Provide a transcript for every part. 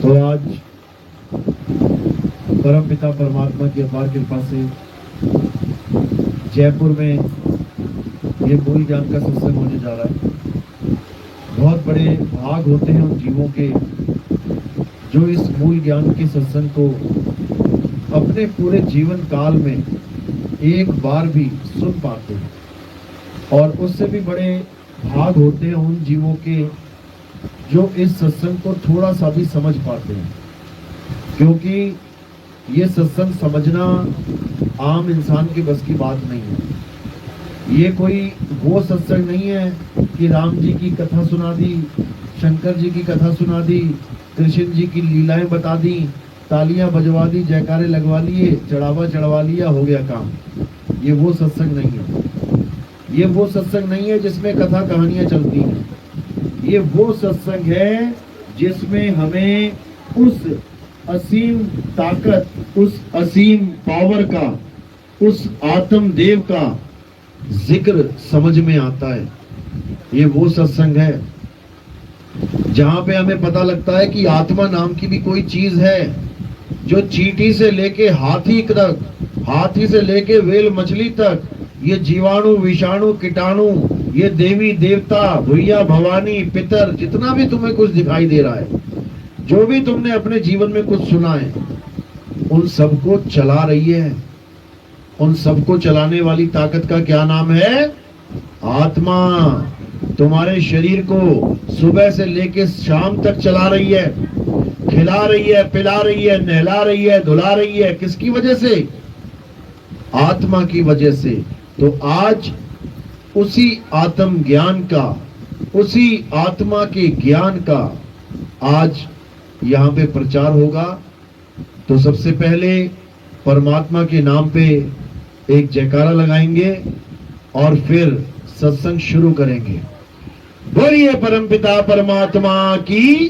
तो आज परम पिता परमात्मा की अपार कृपा से जयपुर में ये मूल ज्ञान का सत्संग होने जा रहा है। बहुत बड़े भाग होते हैं उन जीवों के जो इस मूल ज्ञान के सत्संग को अपने पूरे जीवन काल में एक बार भी सुन पाते हैं, और उससे भी बड़े भाग होते हैं उन जीवों के जो इस सत्संग को थोड़ा सा भी समझ पाते हैं, क्योंकि ये सत्संग समझना आम इंसान के बस की बात नहीं है। ये कोई वो सत्संग नहीं है कि राम जी की कथा सुना दी, शंकर जी की कथा सुना दी, कृष्ण जी की लीलाएं बता दी, तालियां बजवा दी, जयकारे लगवा लिए, चढ़ावा चढ़वा लिया, हो गया काम। ये वो सत्संग नहीं है। ये वो सत्संग नहीं है जिसमें कथा कहानियां चलती हैं। ये वो सत्संग है जिसमें हमें उस असीम ताकत, उस असीम पावर का, उस आत्म देव का जिक्र समझ में आता है। ये वो सत्संग है जहां पे हमें पता लगता है कि आत्मा नाम की भी कोई चीज है जो चींटी से लेके हाथी तक, हाथी से लेके वेल मछली तक, ये जीवाणु विषाणु कीटाणु, ये देवी देवता भैया भवानी पितर, जितना भी तुम्हें कुछ दिखाई दे रहा है, जो भी तुमने अपने जीवन में कुछ सुना है, उन सबको चला रही है। उन सबको चलाने वाली ताकत का क्या नाम है? आत्मा। तुम्हारे शरीर को सुबह से लेके शाम तक चला रही है, खिला रही है, पिला रही है, नहला रही है, धुला रही है। किसकी वजह से? आत्मा की वजह से। तो आज उसी आत्म ज्ञान का, उसी आत्मा के ज्ञान का आज यहाँ पे प्रचार होगा। तो सबसे पहले परमात्मा के नाम पे एक जयकारा लगाएंगे और फिर सत्संग शुरू करेंगे। बोलिए परमपिता परमात्मा की,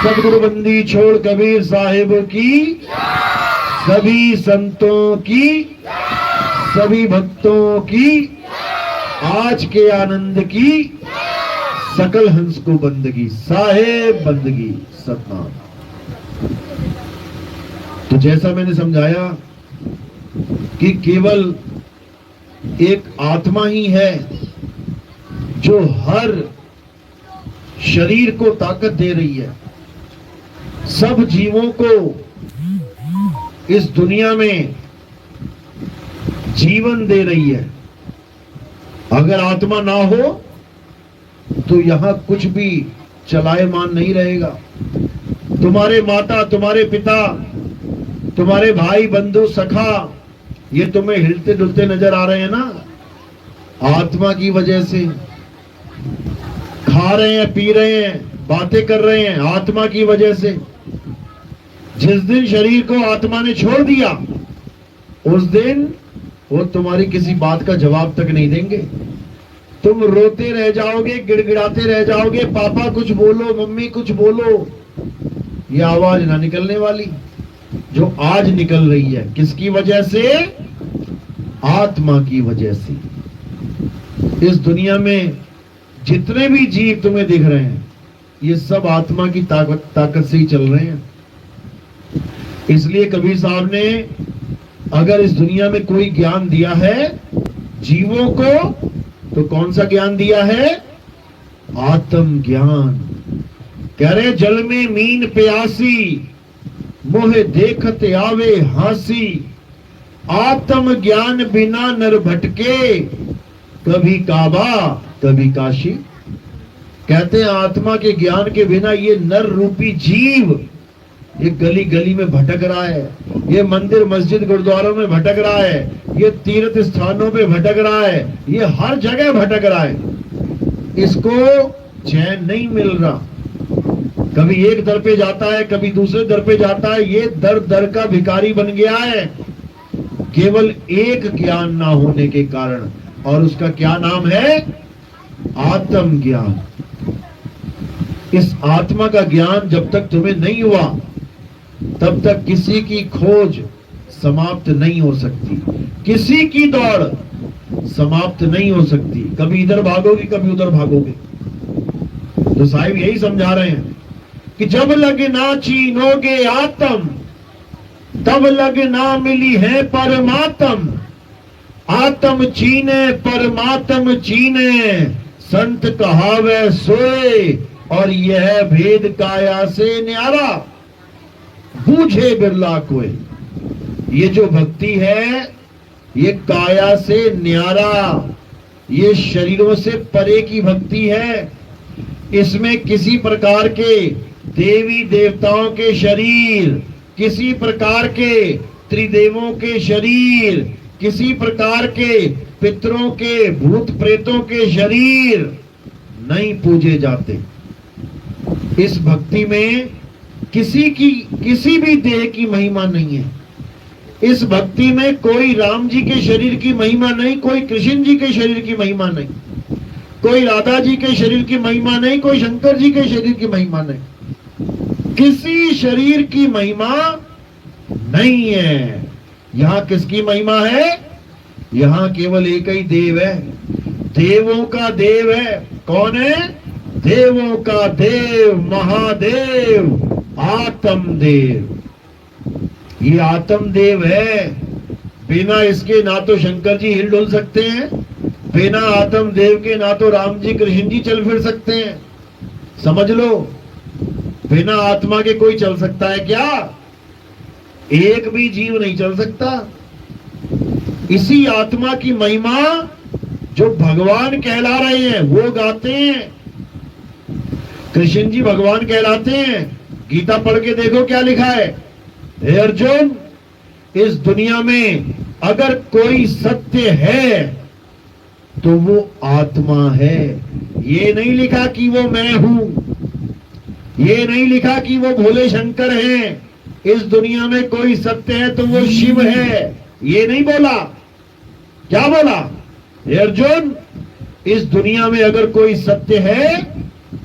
सदगुरु बंदी छोड़ कबीर साहिब की, सभी संतों की, सभी भक्तों की, आज के आनंद की, सकल हंस को बंदगी, साहेब बंदगी, सतनाम। तो जैसा मैंने समझाया कि केवल एक आत्मा ही है जो हर शरीर को ताकत दे रही है, सब जीवों को इस दुनिया में जीवन दे रही है। अगर आत्मा ना हो तो यहां कुछ भी चलायमान नहीं रहेगा। तुम्हारे माता, तुम्हारे पिता, तुम्हारे भाई बंधु सखा, ये तुम्हें हिलते डुलते नजर आ रहे हैं ना, आत्मा की वजह से। खा रहे हैं, पी रहे हैं, बातें कर रहे हैं, आत्मा की वजह से। जिस दिन शरीर को आत्मा ने छोड़ दिया, उस दिन वो तुम्हारी किसी बात का जवाब तक नहीं देंगे। तुम रोते रह जाओगे, गिड़गिड़ाते रह जाओगे, पापा कुछ बोलो, मम्मी कुछ बोलो, ये आवाज ना निकलने वाली जो आज निकल रही है। किसकी वजह से? आत्मा की वजह से। इस दुनिया में जितने भी जीव तुम्हें दिख रहे हैं, ये सब आत्मा की ताकत से ही चल रहे हैं। इसलिए कबीर साहब ने अगर इस दुनिया में कोई ज्ञान दिया है जीवों को, तो कौन सा ज्ञान दिया है? आत्म ज्ञान। कह रहे जल में मीन प्यासी, मोहे देखत आवे हासी, आत्म ज्ञान बिना नर भटके, कभी काबा कभी काशी। कहते हैं आत्मा के ज्ञान के बिना ये नर रूपी जीव ये गली गली में भटक रहा है, ये मंदिर मस्जिद गुरुद्वारों में भटक रहा है, ये तीर्थ स्थानों पे भटक रहा है, ये हर जगह भटक रहा है। इसको चैन नहीं मिल रहा। कभी एक दर पे जाता है, कभी दूसरे दर पे जाता है, ये दर दर का भिखारी बन गया है, केवल एक ज्ञान ना होने के कारण। और उसका क्या नाम है? आत्म ज्ञान। इस आत्मा का ज्ञान जब तक तुम्हें नहीं हुआ, तब तक किसी की खोज समाप्त नहीं हो सकती, किसी की दौड़ समाप्त नहीं हो सकती। कभी इधर भागोगे, कभी उधर भागोगे। तो साहिब यही समझा रहे हैं कि जब लग ना चीनोगे आत्म, तब लग ना मिली है परमात्म। आत्म चीने परमात्म चीने, संत कहावे सोए, और यह भेद काया से न्यारा, बूझे बिरला कोई। ये जो भक्ति है ये काया से न्यारा, ये शरीरों से परे की भक्ति है। इसमें किसी प्रकार के देवी देवताओं के शरीर, किसी प्रकार के त्रिदेवों के शरीर, किसी प्रकार के पितरों के, भूत प्रेतों के शरीर नहीं पूजे जाते। इस भक्ति में किसी भी देह की महिमा नहीं है। इस भक्ति में कोई राम जी के शरीर की महिमा नहीं, कोई कृष्ण जी के शरीर की महिमा नहीं, कोई राधा जी के शरीर की महिमा नहीं, कोई शंकर जी के शरीर की महिमा नहीं। किसी शरीर की महिमा नहीं है। यहां किसकी महिमा है? यहां केवल एक ही देव है, देवों का देव है। कौन है? देवों का देव, महादेव, आत्मदेव। ये आत्मदेव है। बिना इसके ना तो शंकर जी हिल डुल सकते हैं, बिना आत्मदेव के ना तो राम जी कृष्ण जी चल फिर सकते हैं। समझ लो, बिना आत्मा के कोई चल सकता है क्या? एक भी जीव नहीं चल सकता। इसी आत्मा की महिमा जो भगवान कहला रहे हैं वो गाते हैं। कृष्ण जी भगवान कहलाते हैं। गीता पढ़ के देखो क्या लिखा है। हे अर्जुन, इस दुनिया में अगर कोई सत्य है तो वो आत्मा है। ये नहीं लिखा कि वो मैं हूं, ये नहीं लिखा कि वो भोले शंकर हैं। इस दुनिया में कोई सत्य है तो वो शिव है, ये नहीं बोला। क्या बोला? हे अर्जुन, इस दुनिया में अगर कोई सत्य है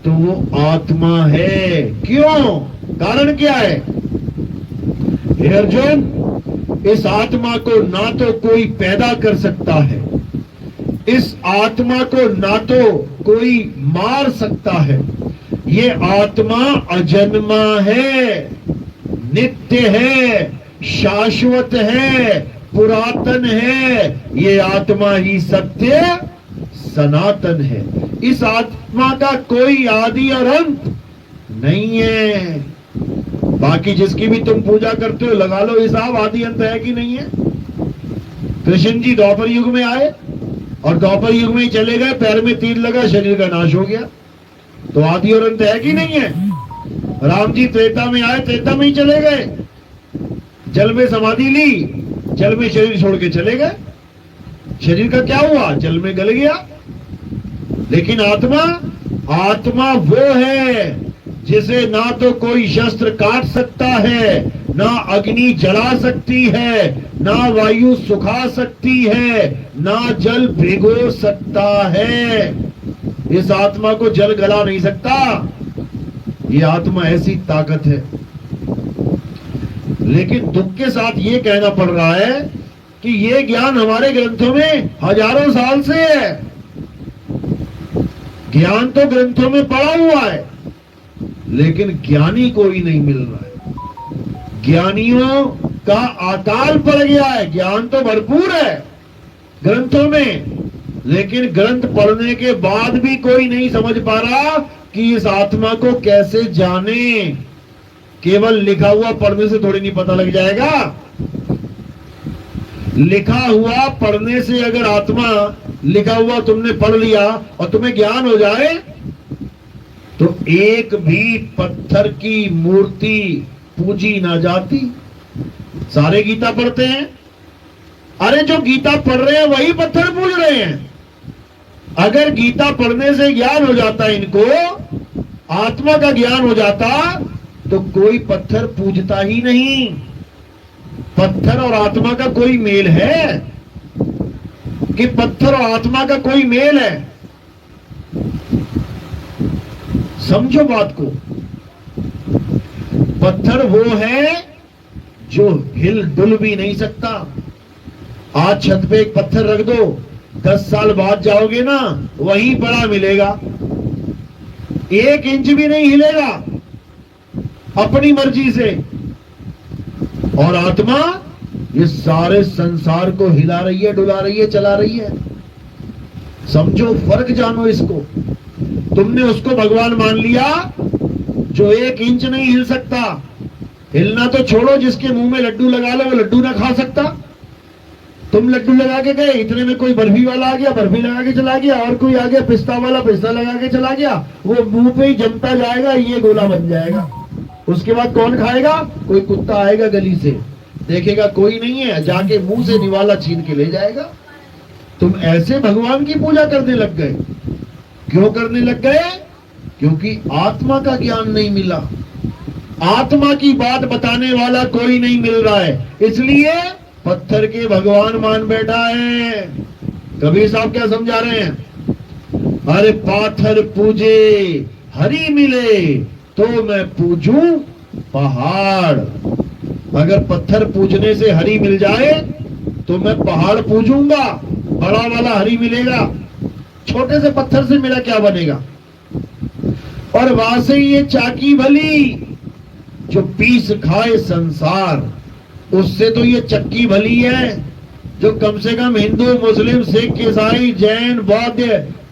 तो वो आत्मा है। क्यों? कारण क्या है? हे अर्जुन, इस आत्मा को ना तो कोई पैदा कर सकता है, इस आत्मा को ना तो कोई मार सकता है। ये आत्मा अजन्मा है, नित्य है, शाश्वत है, पुरातन है। ये आत्मा ही सत्य सनातन है। इस आत्मा का कोई आदि और अंत नहीं है। बाकी जिसकी भी तुम पूजा करते हो लगा लो हिसाब, आदि अंत है कि नहीं है। कृष्ण जी द्वापर युग में आए और द्वापर युग में ही चले गए, पैर में तीर लगा, शरीर का नाश हो गया, तो आदि और अंत है कि नहीं है। राम जी त्रेता में आए, त्रेता में ही चले गए, जल में समाधि ली, जल में शरीर छोड़ के चले गए। शरीर का क्या हुआ? जल में गल गया। लेकिन आत्मा, आत्मा वो है जिसे ना तो कोई शस्त्र काट सकता है, ना अग्नि जला सकती है, ना वायु सुखा सकती है, ना जल भिगो सकता है। इस आत्मा को जल गला नहीं सकता। ये आत्मा ऐसी ताकत है। लेकिन दुख के साथ ये कहना पड़ रहा है कि ये ज्ञान हमारे ग्रंथों में हजारों साल से है। ज्ञान तो ग्रंथों में पड़ा हुआ है, लेकिन ज्ञानी कोई नहीं मिल रहा है। ज्ञानियों का अकाल पड़ गया है। ज्ञान तो भरपूर है ग्रंथों में, लेकिन ग्रंथ पढ़ने के बाद भी कोई नहीं समझ पा रहा कि इस आत्मा को कैसे जाने। केवल लिखा हुआ पढ़ने से थोड़ी नहीं पता लग जाएगा। लिखा हुआ पढ़ने से अगर आत्मा, लिखा हुआ तुमने पढ़ लिया और तुम्हें ज्ञान हो जाए तो एक भी पत्थर की मूर्ति पूजी ना जाती। सारे गीता पढ़ते हैं, अरे जो गीता पढ़ रहे हैं वही पत्थर पूज रहे हैं। अगर गीता पढ़ने से ज्ञान हो जाता इनको, आत्मा का ज्ञान हो जाता, तो कोई पत्थर पूजता ही नहीं। पत्थर और आत्मा का कोई मेल है कि पत्थर और आत्मा का कोई मेल है? समझो बात को। पत्थर वो है जो हिल डुल भी नहीं सकता। आज छत पे एक पत्थर रख दो, 10 साल बाद जाओगे ना, वहीं पड़ा मिलेगा, 1 इंच भी नहीं हिलेगा। अपनी मर्जी से, और आत्मा ये सारे संसार को हिला रही है, डुला रही है, चला रही है। समझो, फर्क जानो इसको। तुमने उसको भगवान मान लिया जो 1 इंच नहीं हिल सकता। हिलना तो छोड़ो, जिसके मुंह में लड्डू लगा लो वो लड्डू ना खा सकता। तुम लड्डू लगा के गए, इतने में कोई बर्फी वाला आ गया, बर्फी लगा के चला गया, और कोई आ गया पिस्ता वाला, पिस्ता लगा के चला गया। वो मुंह पे ही जमता जाएगा, ये गोला बन जाएगा। उसके बाद कौन खाएगा? कोई कुत्ता आएगा गली से, देखेगा कोई नहीं है, जाके मुंह से निवाला छीन के ले जाएगा। तुम ऐसे भगवान की पूजा करने लग गए। क्यों करने लग गए? क्योंकि आत्मा का ज्ञान नहीं मिला, आत्मा की बात बताने वाला कोई नहीं मिल रहा है, इसलिए पत्थर के भगवान मान बैठा है। कबीर साहब क्या समझा रहे हैं? अरे पाथर पूजे हरि मिले तो मैं पूजूं पहाड़। अगर पत्थर पूजने से हरि मिल जाए तो मैं पहाड़ पूजूंगा। बड़ा वाला हरि मिलेगा, छोटे से पत्थर से मेरा क्या बनेगा? और वहां से ये चाकी भली जो पीस खाए संसार, उससे तो ये चक्की भली है जो कम से कम हिंदू, मुस्लिम, सिख, ईसाई, जैन, बौद्ध,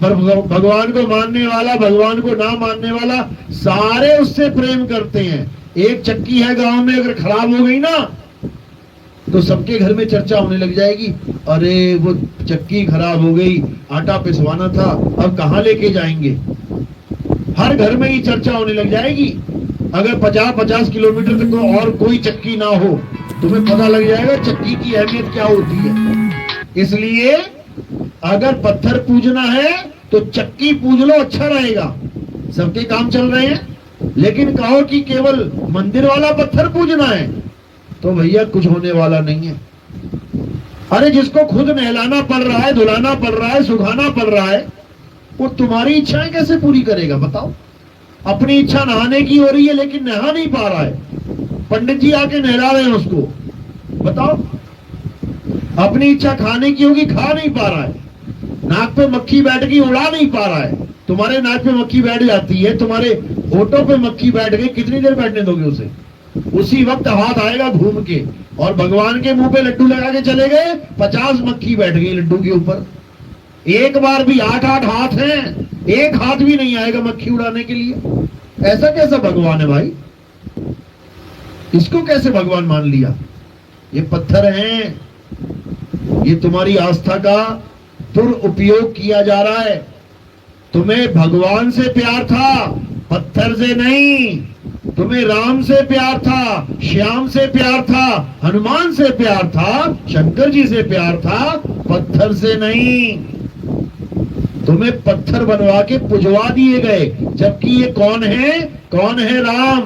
भगवान को मानने वाला, भगवान को ना मानने वाला, सारे उससे प्रेम करते हैं। एक चक्की है गांव में, अगर खराब हो गई ना तो सबके घर में चर्चा होने लग जाएगी। अरे वो चक्की खराब हो गई, आटा पिसवाना था, अब कहां लेके जाएंगे? हर घर में ही चर्चा होने लग जाएगी। अगर 50-50 किलोमीटर तक तो और कोई चक्की ना हो, तुम्हें पता लग जाएगा चक्की की अहमियत क्या होती है। इसलिए अगर पत्थर पूजना है तो चक्की पूज लो, अच्छा रहेगा। सबके काम चल रहे हैं, लेकिन कहो कि केवल मंदिर वाला पत्थर पूजना है तो भैया कुछ होने वाला नहीं है। अरे जिसको खुद नहलाना पड़ रहा है, धुलाना पड़ रहा है, सुखाना पड़ रहा है, वो तुम्हारी इच्छाएं कैसे पूरी करेगा बताओ? अपनी इच्छा नहाने की हो रही है लेकिन नहा नहीं पा रहा है, पंडित जी आके नहला रहे हैं उसको, बताओ। अपनी इच्छा खाने की होगी, खा नहीं पा रहा है। नाक पे मक्खी बैठ गई, उड़ा नहीं पा रहा है। तुम्हारे नाक पे मक्खी बैठ जाती है, तुम्हारे होठों पे मक्खी बैठ गई, कितनी देर बैठने दोगे उसे? उसी वक्त हाथ आएगा घूम के, और भगवान के मुंह पे लड्डू लगा के चले गए, 50 मक्खी बैठ गई लड्डू के ऊपर। एक बार भी 8-8 हाथ हैं, एक हाथ भी नहीं आएगा मक्खी उड़ाने के लिए। ऐसा कैसा भगवान है भाई? इसको कैसे भगवान मान लिया? ये पत्थर हैं, ये तुम्हारी आस्था का दुरुपयोग किया जा रहा है। तुम्हें भगवान से प्यार था, पत्थर से नहीं। तुम्हें राम से प्यार था, श्याम से प्यार था, हनुमान से प्यार था, शंकर जी से प्यार था, पत्थर से नहीं। तुम्हें पत्थर बनवा के पुजवा दिए गए, जबकि ये कौन है? कौन है राम?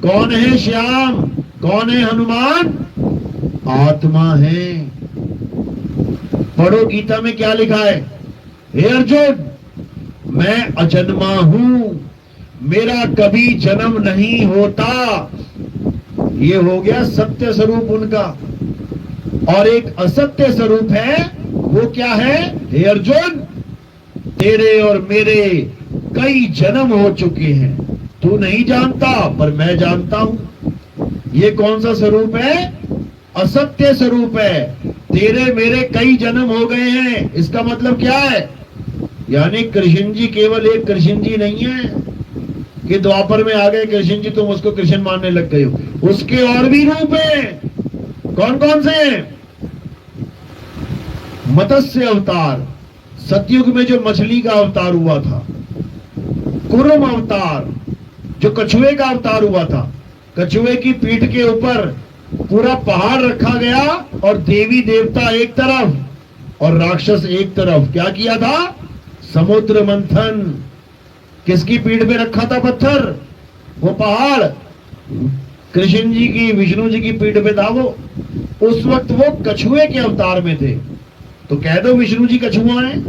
कौन है श्याम? कौन है हनुमान? आत्मा है। पढ़ो गीता में क्या लिखा है? हे अर्जुन, मैं अजन्मा हूं, मेरा कभी जन्म नहीं होता। ये हो गया सत्य स्वरूप उनका। और एक असत्य स्वरूप है, वो क्या है? हे अर्जुन, तेरे और मेरे कई जन्म हो चुके हैं, तू नहीं जानता पर मैं जानता हूं। ये कौन सा स्वरूप है? असत्य स्वरूप है। तेरे मेरे कई जन्म हो गए हैं, इसका मतलब क्या है? यानी कृष्ण जी केवल एक कृष्ण जी नहीं है कि द्वापर में आ गए कृष्ण जी, तुम उसको कृष्ण मानने लग गए हो। उसके और भी रूप हैं। कौन कौन से हैं? मत्स्य अवतार, सतयुग में जो मछली का अवतार हुआ था। कुर्म अवतार, जो कछुए का अवतार हुआ था। कछुए की पीठ के ऊपर पूरा पहाड़ रखा गया और देवी देवता एक तरफ और राक्षस एक तरफ। क्या किया था? समुद्र मंथन। किसकी पीठ पे रखा था पत्थर? वो पहाड़ कृष्ण जी की, विष्णु जी की पीठ पे था वो। उस वक्त वो कछुए के अवतार में थे। तो कह दो विष्णु जी कछुआ हैं,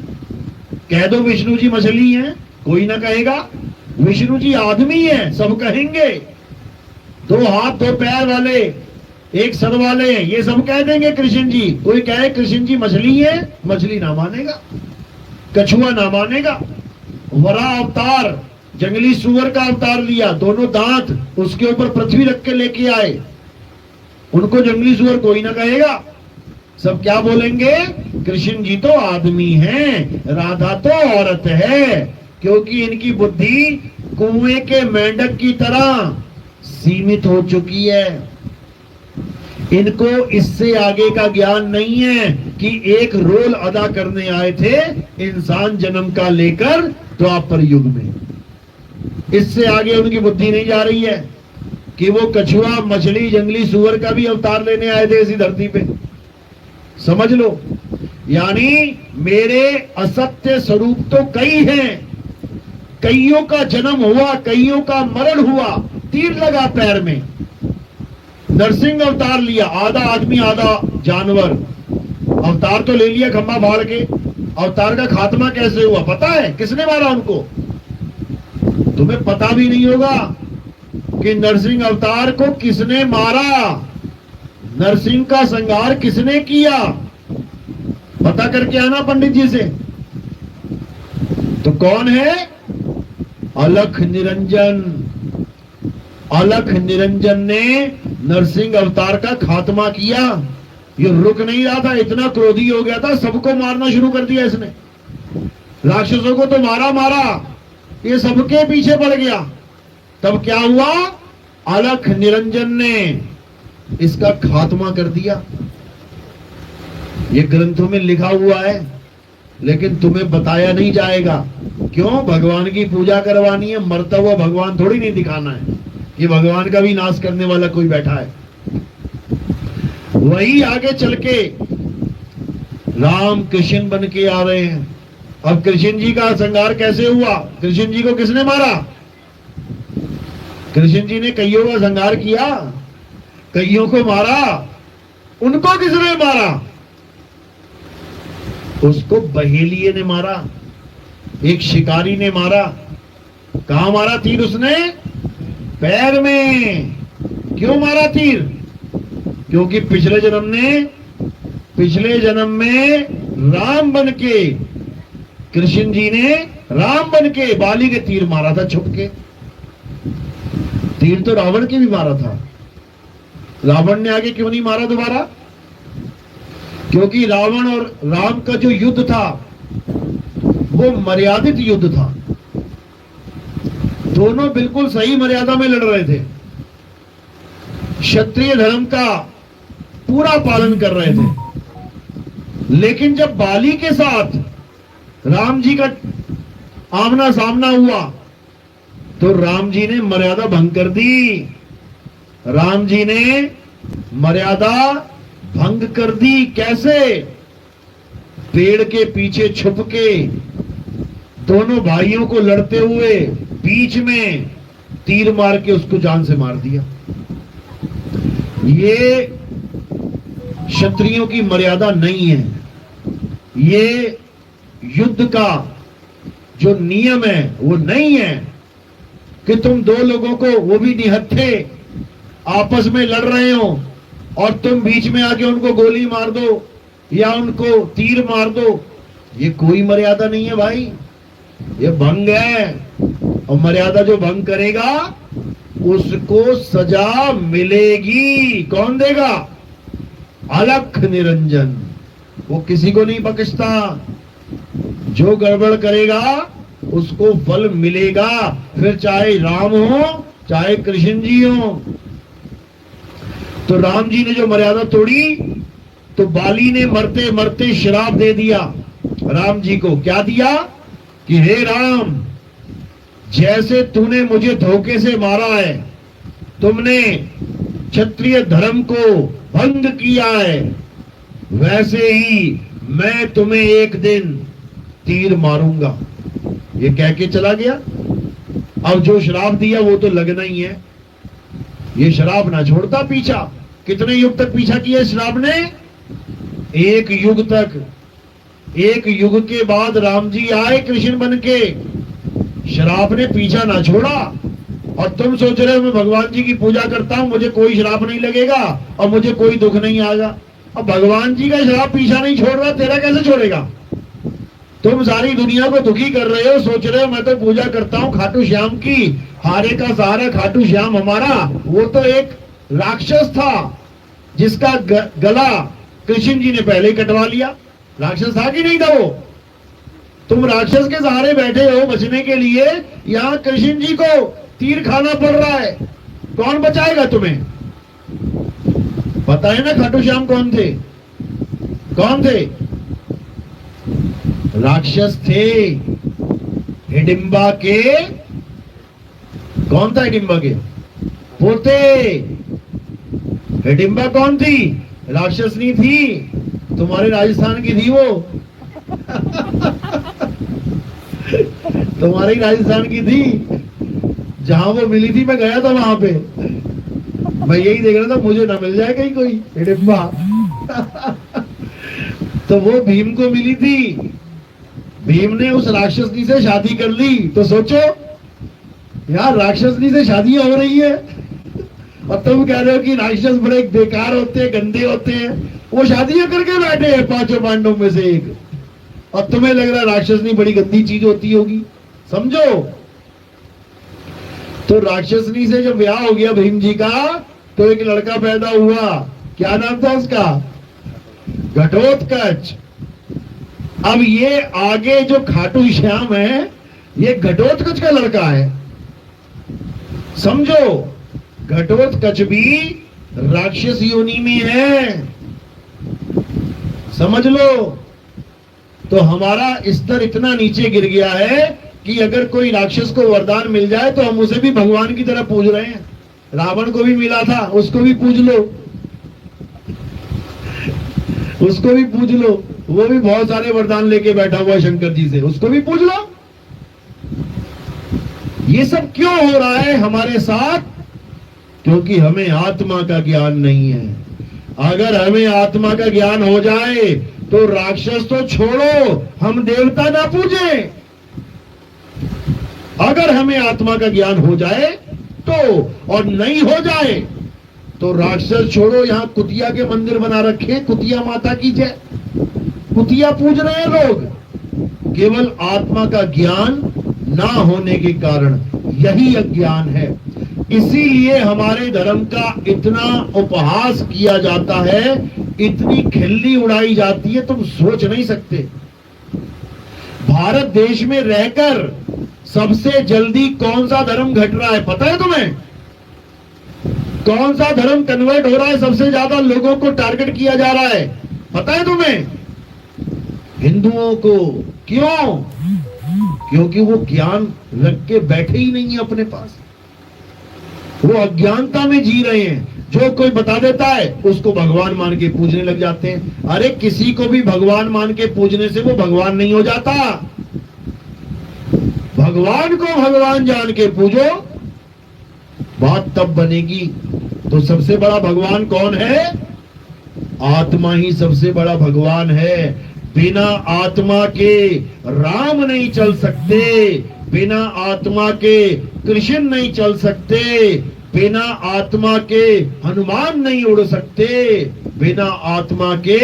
कह दो विष्णु जी मछली हैं, कोई ना कहेगा। विष्णु जी आदमी हैं, सब कहेंगे। 2 हाथ 2 पैर वाले, एक सर वाले, ये सब कह देंगे कृष्ण जी। कोई कहे कृष्ण जी मछली है, मछली ना मानेगा, कछुआ ना मानेगा। वरा अवतार, जंगली सुअर का अवतार लिया, दोनों दांत उसके ऊपर पृथ्वी रख के लेके आए। उनको जंगली सुअर कोई ना कहेगा, सब क्या बोलेंगे, कृष्ण जी तो आदमी हैं, राधा तो औरत है, क्योंकि इनकी बुद्धि कुएं के मेंढक की तरह सीमित हो चुकी है। इनको इससे आगे का ज्ञान नहीं है कि एक रोल अदा करने आए थे इंसान जन्म का लेकर द्वापर युग में। इससे आगे उनकी बुद्धि नहीं जा रही है कि वो कछुआ, मछली, जंगली सुअर का भी अवतार लेने आए थे इसी धरती पे। समझ लो, यानी मेरे असत्य स्वरूप तो कई हैं, कईयों का जन्म हुआ, कईयों का मरण हुआ, तीर लगा पैर में, नरसिंह अवतार लिया, आधा आदमी आधा जानवर, अवतार तो ले लिया खंभा फाड़ के। अवतार का खात्मा कैसे हुआ पता है? किसने मारा उनको? तुम्हें पता भी नहीं होगा कि नरसिंह अवतार को किसने मारा, नरसिंह का संहार किसने किया। पता करके आना पंडित जी से। तो कौन है? अलख निरंजन। अलख निरंजन ने नरसिंह अवतार का खात्मा किया। ये रुक नहीं रहा था, इतना क्रोधी हो गया था, सबको मारना शुरू कर दिया इसने। राक्षसों को तो मारा मारा, ये सबके पीछे पड़ गया। तब क्या हुआ? अलख निरंजन ने इसका खात्मा कर दिया। ये ग्रंथों में लिखा हुआ है, लेकिन तुम्हें बताया नहीं जाएगा। क्यों? भगवान की पूजा करवानी है, मरता हुआ भगवान थोड़ी नहीं दिखाना है। ये भगवान का भी नाश करने वाला कोई बैठा है। वही आगे चल के राम कृष्ण बन के आ रहे हैं। अब कृष्ण जी का संहार कैसे हुआ? कृष्ण जी को किसने मारा? कृष्ण जी ने कईयों का संहार किया, कईयों को मारा। उनको किसने मारा? उसको बहेलिये ने मारा, एक शिकारी ने मारा। कहां मारा तीर उसने? पैर में। क्यों मारा तीर? क्योंकि पिछले जन्म में राम बन के, कृष्ण जी ने राम बन के बाली के तीर मारा था छुप के। तीर तो रावण के भी मारा था। रावण ने आगे क्यों नहीं मारा दोबारा? क्योंकि रावण और राम का जो युद्ध था वो मर्यादित युद्ध था। दोनों बिल्कुल सही मर्यादा में लड़ रहे थे, क्षत्रिय धर्म का पूरा पालन कर रहे थे। लेकिन जब बाली के साथ राम जी का आमना सामना हुआ तो राम जी ने मर्यादा भंग कर दी। राम जी ने मर्यादा भंग कर दी। कैसे? पेड़ के पीछे छुप के दोनों भाइयों को लड़ते हुए बीच में तीर मार के उसको जान से मार दिया। ये क्षत्रियों की मर्यादा नहीं है। ये युद्ध का जो नियम है वो नहीं है कि तुम दो लोगों को, वो भी निहत्थे, आपस में लड़ रहे हो और तुम बीच में आके उनको गोली मार दो या उनको तीर मार दो। ये कोई मर्यादा नहीं है भाई, ये भंग है। और मर्यादा जो भंग करेगा उसको सजा मिलेगी। कौन देगा? अलख निरंजन। वो किसी को नहीं बख्शता। जो गड़बड़ करेगा उसको फल मिलेगा, फिर चाहे राम हो चाहे कृष्ण जी हो। तो राम जी ने जो मर्यादा तोड़ी तो बाली ने मरते मरते श्राप दे दिया राम जी को। क्या दिया? कि हे राम, जैसे तूने मुझे धोखे से मारा है, तुमने क्षत्रिय धर्म को भंग किया है, वैसे ही मैं तुम्हें एक दिन तीर मारूंगा। ये कह के चला गया। अब जो श्राप दिया वो तो लगना ही है। ये श्राप ना छोड़ता पीछा। कितने युग तक पीछा किया श्राप ने? एक युग तक। एक युग के बाद राम जी आए कृष्ण बन के, श्राप ने पीछा ना छोड़ा। और तुम सोच रहे हो मैं भगवान जी की पूजा करता हूं, मुझे कोई श्राप नहीं लगेगा और मुझे कोई दुख नहीं आएगा। अब भगवान जी का श्राप पीछा नहीं छोड़ रहा, तेरा कैसे छोड़ेगा? तुम सारी दुनिया को दुखी कर रहे हो, सोच रहे हो मैं तो पूजा करता हूं खाटू श्याम की, हारे का सहारा खाटू श्याम हमारा। वो तो एक राक्षस था जिसका गला कृष्ण जी ने पहले ही कटवा लिया। राक्षस था कि नहीं था वो? तुम राक्षस के सहारे बैठे हो बचने के लिए, यहां कृष्ण जी को तीर खाना पड़ रहा है। कौन बचाएगा तुम्हें? पता है ना खाटू श्याम कौन थे? कौन थे? राक्षस थे हिडिंबा के। कौन था हिडिंबा के? पोते। हिडिंबा कौन थी? राक्षसनी थी, तुम्हारे राजस्थान की थी वो। तुम्हारे राजस्थान की थी। जहां वो मिली थी मैं गया था वहां पे, मैं यही देख रहा था मुझे ना मिल जाए कहीं कोई हिडिंबा। तो वो भीम को मिली थी, भीम ने उस राक्षसनी से शादी कर ली। तो सोचो यार, राक्षसनी से शादियां हो रही है और तुम कह रहे हो कि राक्षस बड़े बेकार होते हैं, गंदे होते हैं। वो शादियां करके बैठे हैं पांचों पांडवों में से एक, और तुम्हें लग रहा है राक्षसनी बड़ी गंदी चीज होती होगी। समझो, तो राक्षसनी से जब ब्याह हो गया भीम जी का, तो एक लड़का पैदा हुआ। क्या नाम था उसका? घटोत्कच। अब ये आगे जो खाटू श्याम है, ये घटोत्कच का लड़का है। समझो, घटोत्कच भी राक्षस योनि में है। समझ लो। तो हमारा स्तर इतना नीचे गिर गया है कि अगर कोई राक्षस को वरदान मिल जाए तो हम उसे भी भगवान की तरह पूज रहे हैं। रावण को भी मिला था, उसको भी पूज लो, उसको भी पूज लो। वो भी बहुत सारे वरदान लेके बैठा हुआ शंकर जी से, उसको भी पूज लो। ये सब क्यों हो रहा है हमारे साथ? क्योंकि हमें आत्मा का ज्ञान नहीं है। अगर हमें आत्मा का ज्ञान हो जाए तो राक्षस तो छोड़ो, हम देवता ना पूजे। अगर हमें आत्मा का ज्ञान हो जाए तो, और नहीं हो जाए तो राक्षस छोड़ो, यहां कुतिया के मंदिर बना रखे, कुतिया माता की जय, कुतिया पूज रहे हैं लोग। केवल आत्मा का ज्ञान ना होने के कारण, यही अज्ञान है। इसीलिए हमारे धर्म का इतना उपहास किया जाता है, इतनी खिल्ली उड़ाई जाती है, तुम सोच नहीं सकते। भारत देश में रहकर सबसे जल्दी कौन सा धर्म घट रहा है पता है तुम्हें? कौन सा धर्म कन्वर्ट हो रहा है, सबसे ज्यादा लोगों को टारगेट किया जा रहा है पता है तुम्हें? हिंदुओं को। क्यों? क्योंकि वो ज्ञान रख के बैठे ही नहीं है अपने पास, वो अज्ञानता में जी रहे हैं। जो कोई बता देता है उसको भगवान मान के पूजने लग जाते हैं। अरे किसी को भी भगवान मान के पूजने से वो भगवान नहीं हो जाता। भगवान को भगवान जान के पूजो, बात तब बनेगी। तो सबसे बड़ा भगवान कौन है? आत्मा ही सबसे बड़ा भगवान है। बिना आत्मा के राम नहीं चल सकते, बिना आत्मा के कृष्ण नहीं चल सकते, बिना आत्मा के हनुमान नहीं उड़ सकते, बिना आत्मा के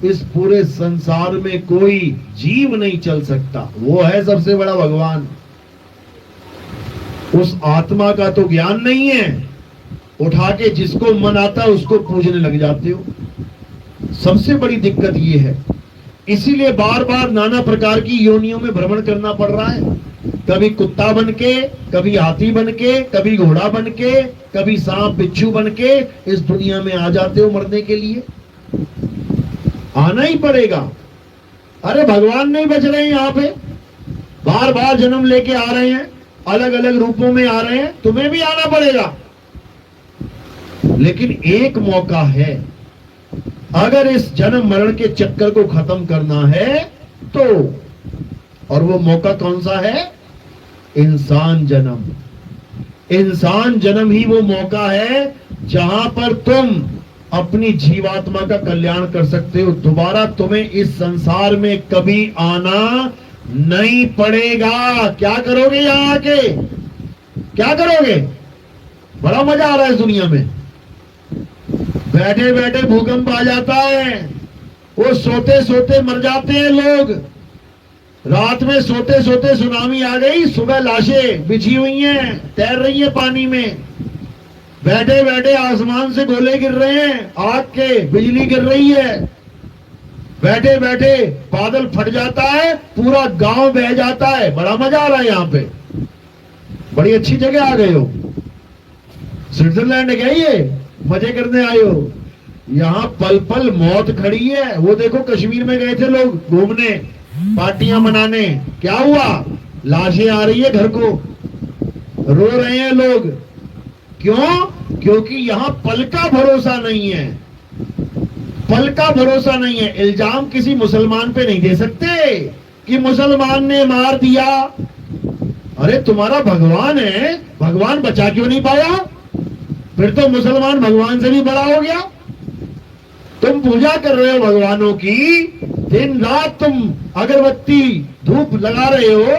इस पूरे संसार में कोई जीव नहीं चल सकता। वो है सबसे बड़ा भगवान। उस आत्मा का तो ज्ञान नहीं है, उठा के जिसको मन आता है उसको पूजने लग जाते हो। सबसे बड़ी दिक्कत ये है। इसीलिए बार बार नाना प्रकार की योनियों में भ्रमण करना पड़ रहा है। कभी कुत्ता बन के, कभी हाथी बन के, कभी घोड़ा बन के, कभी सांप बिच्छू बन के इस दुनिया में आ जाते हो मरने के लिए। आना ही पड़ेगा। अरे भगवान नहीं बच रहे हैं यहाँ पे, बार बार जन्म लेके आ रहे हैं, अलग अलग रूपों में आ रहे हैं, तुम्हें भी आना पड़ेगा। लेकिन एक मौका है, अगर इस जन्म मरण के चक्कर को खत्म करना है तो, और वो मौका कौन सा है? इंसान जन्म। इंसान जन्म ही वो मौका है जहां पर तुम अपनी जीवात्मा का कल्याण कर सकते हो। दोबारा तुम्हें इस संसार में कभी आना नहीं पड़ेगा। क्या करोगे यहां आके? क्या करोगे? बड़ा मजा आ रहा है इस दुनिया में। बैठे बैठे भूकंप आ जाता है, वो सोते सोते मर जाते हैं लोग। रात में सोते सोते सुनामी आ गई, सुबह लाशें बिछी हुई हैं, तैर रही हैं पानी में। बैठे बैठे आसमान से गोले गिर रहे हैं, आग के, बिजली गिर रही है। बैठे बैठे बादल फट जाता है, पूरा गांव बह जाता है। बड़ा मजा आ रहा है यहाँ पे, बड़ी अच्छी जगह आ गए हो। स्विट्जरलैंड गए, ये मजे करने आए हो। यहाँ पल पल मौत खड़ी है। वो देखो कश्मीर में गए थे लोग घूमने, पार्टियां मनाने, क्या हुआ? लाशें आ रही है घर को, रो रहे हैं लोग। क्यों? क्योंकि यहाँ पल का भरोसा नहीं है, पल का भरोसा नहीं है। इल्जाम किसी मुसलमान पे नहीं दे सकते कि मुसलमान ने मार दिया। अरे तुम्हारा भगवान है, भगवान बचा क्यों नहीं पाया? फिर तो मुसलमान भगवान से भी बड़ा हो गया। तुम पूजा कर रहे हो भगवानों की, दिन रात तुम अगरबत्ती धूप लगा रहे हो,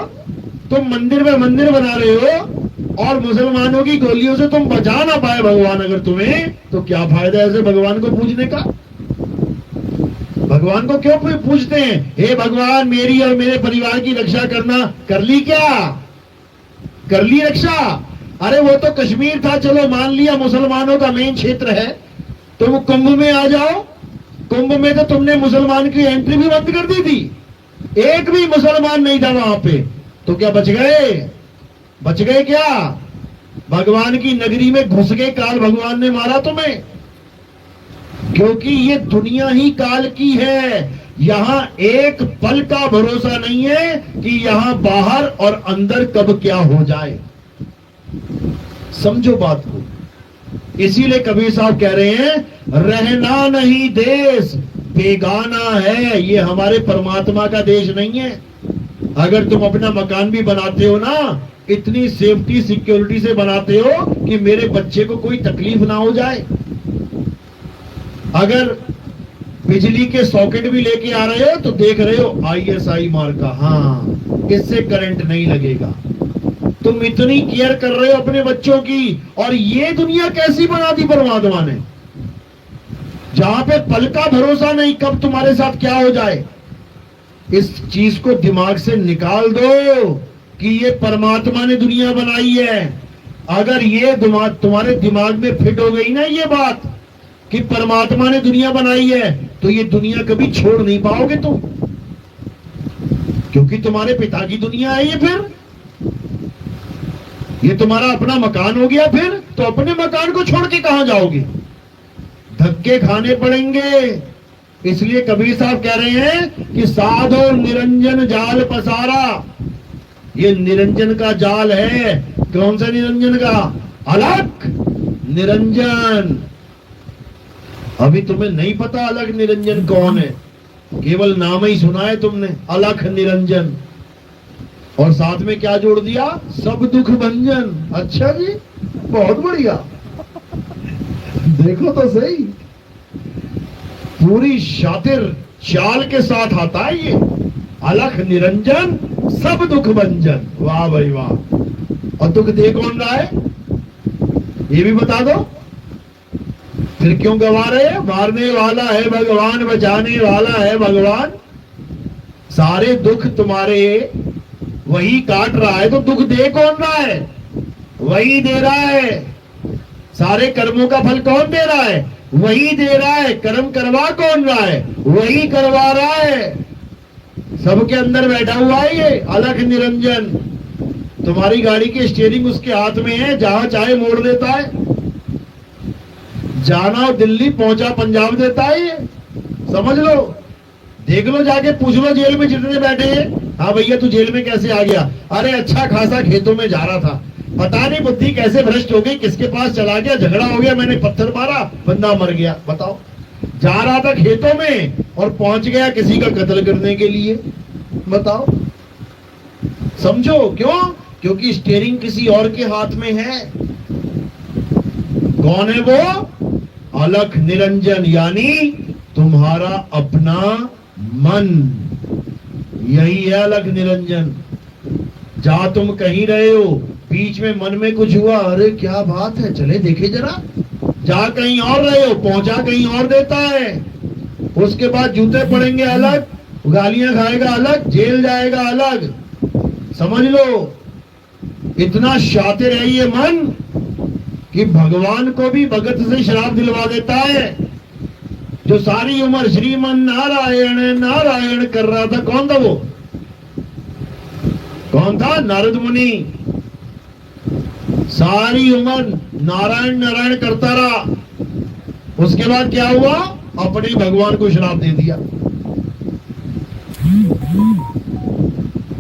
तुम मंदिर में मंदिर बना रहे हो, और मुसलमानों की गोलियों से तुम बचा ना पाए भगवान अगर तुम्हें, तो क्या फायदा ऐसे भगवान को पूजने का? भगवान को क्यों पूजते हैं? हे भगवान मेरी और मेरे परिवार की रक्षा करना। कर ली क्या? कर ली रक्षा? अरे वो तो कश्मीर था, चलो मान लिया मुसलमानों का मेन क्षेत्र है, तुम कुंभ में आ जाओ। कुंभ में तो तुमने मुसलमान की एंट्री भी बंद कर दी थी, एक भी मुसलमान नहीं था वहां पे, तो क्या बच गए? बच गए क्या? भगवान की नगरी में घुस के काल भगवान ने मारा तुम्हें। क्योंकि ये दुनिया ही काल की है, यहां एक पल का भरोसा नहीं है कि यहां बाहर और अंदर कब क्या हो जाए। समझो बात को। इसीलिए कबीर साहब कह रहे हैं, रहना नहीं देश बेगाना है। ये हमारे परमात्मा का देश नहीं है। अगर तुम अपना मकान भी बनाते हो ना, इतनी सेफ्टी सिक्योरिटी से बनाते हो कि मेरे बच्चे को कोई तकलीफ ना हो जाए। अगर बिजली के सॉकेट भी लेके आ रहे हो तो देख रहे हो ISI मार्का, हाँ इससे करंट नहीं लगेगा। तुम इतनी केयर कर रहे हो अपने बच्चों की, और ये दुनिया कैसी बना दी परमात्मा ने, जहां पे पल का भरोसा नहीं कब तुम्हारे साथ क्या हो जाए। इस चीज को दिमाग से निकाल दो कि ये परमात्मा ने दुनिया बनाई है। अगर ये तुम्हारे दिमाग में फिट हो गई ना ये बात कि परमात्मा ने दुनिया बनाई है, तो ये दुनिया कभी छोड़ नहीं पाओगे तुम, क्योंकि तुम्हारे पिता की दुनिया है ये। फिर ये तुम्हारा अपना मकान हो गया, फिर तो अपने मकान को छोड़ के कहां जाओगे? धक्के खाने पड़ेंगे। इसलिए कबीर साहब कह रहे हैं कि साधो निरंजन जाल पसारा। ये निरंजन का जाल है। कौन सा निरंजन का? अलख निरंजन। अभी तुम्हें नहीं पता अलख निरंजन कौन है, केवल नाम ही सुना है तुमने, अलख निरंजन। और साथ में क्या जोड़ दिया? सब दुख भंजन। अच्छा जी, बहुत बढ़िया। देखो तो सही, पूरी शातिर चाल के साथ आता है ये, अलख निरंजन सब दुख भंजन। वाह भाई वाह। और दुख दे कौन रहा है ये भी बता दो। फिर क्यों गवा रहे? मारने वाला है भगवान, बचाने वाला है भगवान। सारे दुख तुम्हारे वही काट रहा है, तो दुख दे कौन रहा है? वही दे रहा है। सारे कर्मों का फल कौन दे रहा है? वही दे रहा है। कर्म करवा कौन रहा है? वही करवा रहा है। सबके अंदर बैठा हुआ है ये अलख निरंजन। तुम्हारी गाड़ी की स्टीयरिंग उसके हाथ में है, जहां चाहे मोड़ देता है। जाना दिल्ली, पहुंचा पंजाब देता है ये, समझ लो। देख लो, जाके पूछ लो जेल में जितने बैठे हैं, हाँ भैया तू जेल में कैसे आ गया? अरे अच्छा खासा खेतों में जा रहा था, पता नहीं बुद्धि कैसे भ्रष्ट हो गई, किसके पास चला गया, झगड़ा हो गया, मैंने पत्थर मारा, बंदा मर गया। बताओ, जा रहा था खेतों में और पहुंच गया किसी का कत्ल करने के लिए। बताओ, समझो क्यों? क्योंकि स्टीयरिंग किसी और के हाथ में है। कौन है वो? अलख निरंजन, यानी तुम्हारा अपना मन। यही है अलख निरंजन। जहां तुम कहीं रहे हो, बीच में मन में कुछ हुआ, अरे क्या बात है, चले देखे जरा। जहां कहीं और रहे हो, पहुंचा कहीं और देता है। उसके बाद जूते पड़ेंगे अलग, गालियां खाएगा अलग, जेल जाएगा अलग। समझ लो, इतना शातिर है ये मन कि भगवान को भी भगत से श्राप दिलवा देता है। जो सारी उम्र श्रीमन नारायण नारायण कर रहा था, कौन था वो? कौन था? नारद मुनि। सारी उम्र नारायण नारायण करता रहा, उसके बाद क्या हुआ? अपने भगवान को श्राप दे दिया।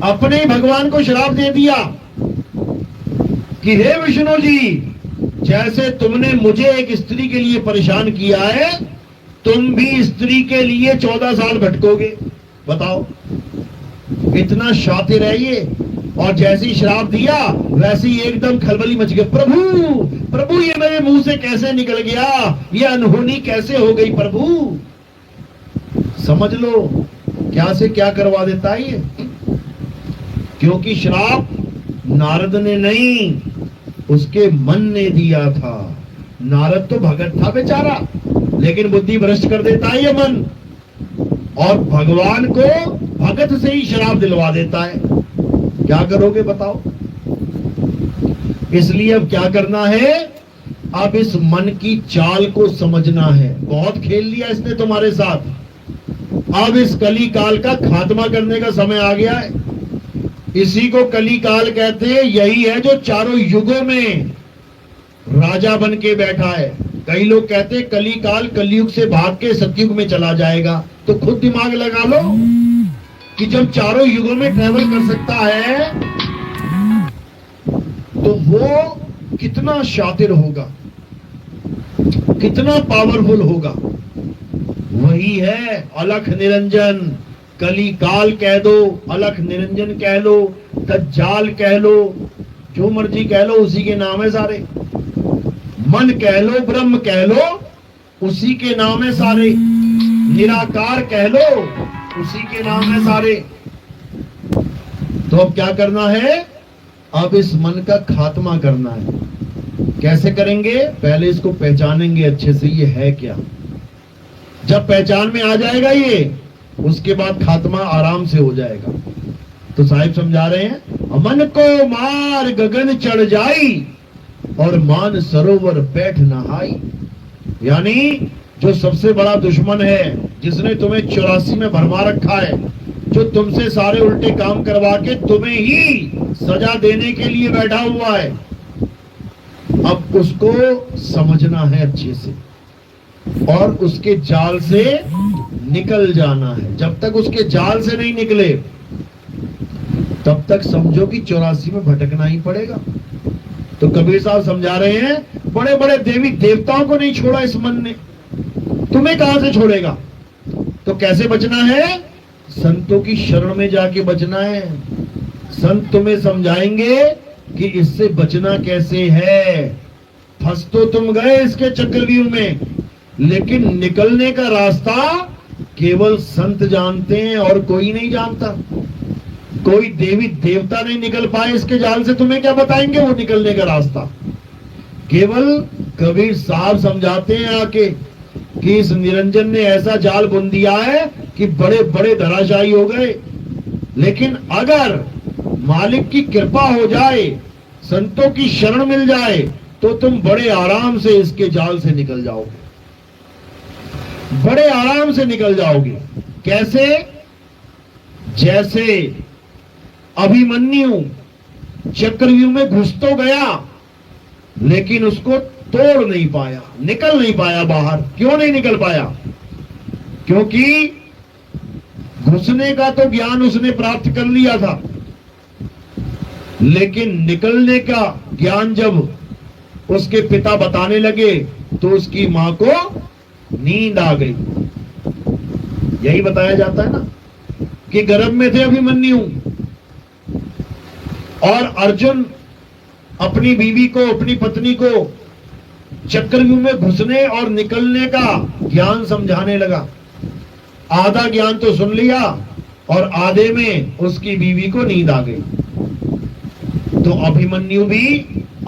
अपने भगवान को श्राप दे दिया कि हे विष्णु जी, जैसे तुमने मुझे एक स्त्री के लिए परेशान किया है, तुम भी स्त्री के लिए 14 साल भटकोगे। बताओ, इतना शातिर है ये। और जैसे ही श्राप दिया वैसे ही एकदम खलबली मच गई। प्रभु प्रभु, ये मेरे मुंह से कैसे निकल गया? ये अनहोनी कैसे हो गई प्रभु? समझ लो क्या से क्या करवा देता है ये। क्योंकि श्राप नारद ने नहीं, उसके मन ने दिया था। नारद तो भगत था बेचारा, लेकिन बुद्धि भ्रष्ट कर देता है ये मन, और भगवान को भगत से ही श्राप दिलवा देता है। क्या करोगे बताओ? इसलिए अब क्या करना है? अब इस मन की चाल को समझना है। बहुत खेल लिया इसने तुम्हारे साथ, अब इस कली काल का खात्मा करने का समय आ गया है। इसी को कली काल कहते हैं। यही है जो चारों युगों में राजा बन के बैठा है। कई लोग कहते हैं कली काल कलयुग से भाग के सतयुग में चला जाएगा। तो खुद दिमाग लगा लो कि जब चारों युगों में ट्रेवल कर सकता है तो वो कितना शातिर होगा, कितना पावरफुल होगा। वही है अलख निरंजन। कली काल कह दो, अलख निरंजन कह लो, दज्जाल कह लो, जो मर्जी कह लो, उसी के नाम है सारे। मन कह लो, ब्रह्म कह लो, उसी के नाम है सारे। निराकार कह लो, उसी के नाम है सारे। तो अब क्या करना है? अब इस मन का खात्मा करना है। कैसे करेंगे? पहले इसको पहचानेंगे अच्छे से, ये है क्या। जब पहचान में आ जाएगा ये, उसके बाद खात्मा आराम से हो जाएगा। तो साहिब समझा रहे हैं, मन को मार गगन चढ़ जाई और मान सरोवर बैठ नहाई। यानी जो सबसे बड़ा दुश्मन है, जिसने तुम्हें 84 में भरमा रखा है, जो तुमसे सारे उल्टे काम करवा के तुम्हें ही सजा देने के लिए बैठा हुआ है, अब उसको समझना है अच्छे से और उसके जाल से निकल जाना है। जब तक उसके जाल से नहीं निकले तब तक समझो कि 84 में भटकना ही पड़ेगा। तो कबीर साहब समझा रहे हैं, बड़े बड़े देवी देवताओं को नहीं छोड़ा इस मन ने, तुम्हें कहां से छोड़ेगा? तो कैसे बचना है? संतों की शरण में जाके बचना है। संत तुम्हें समझाएंगे कि इससे बचना कैसे है। फंस तो तुम गए इसके चक्रव्यूह में, लेकिन निकलने का रास्ता केवल संत जानते हैं और कोई नहीं जानता। कोई देवी देवता नहीं निकल पाए इसके जाल से, तुम्हें क्या बताएंगे वो निकलने का रास्ता? केवल कबीर साहब समझाते हैं आके कि इस निरंजन ने ऐसा जाल बुन दिया है कि बड़े बड़े धराशायी हो गए। लेकिन अगर मालिक की कृपा हो जाए, संतों की शरण मिल जाए, तो तुम बड़े आराम से इसके जाल से निकल जाओगे, बड़े आराम से निकल जाओगे। कैसे? जैसे अभिमन्यु चक्रव्यूह में घुस तो गया, लेकिन उसको तोड़ नहीं पाया, निकल नहीं पाया बाहर। क्यों नहीं निकल पाया? क्योंकि घुसने का तो ज्ञान उसने प्राप्त कर लिया था, लेकिन निकलने का ज्ञान जब उसके पिता बताने लगे तो उसकी मां को नींद आ गई। यही बताया जाता है ना कि गर्भ में थे अभिमन्यु और अर्जुन अपनी बीवी को, अपनी पत्नी को चक्रव्यूह में घुसने और निकलने का ज्ञान समझाने लगा। आधा ज्ञान तो सुन लिया और आधे में उसकी बीवी को नींद आ गई। तो अभिमन्यु भी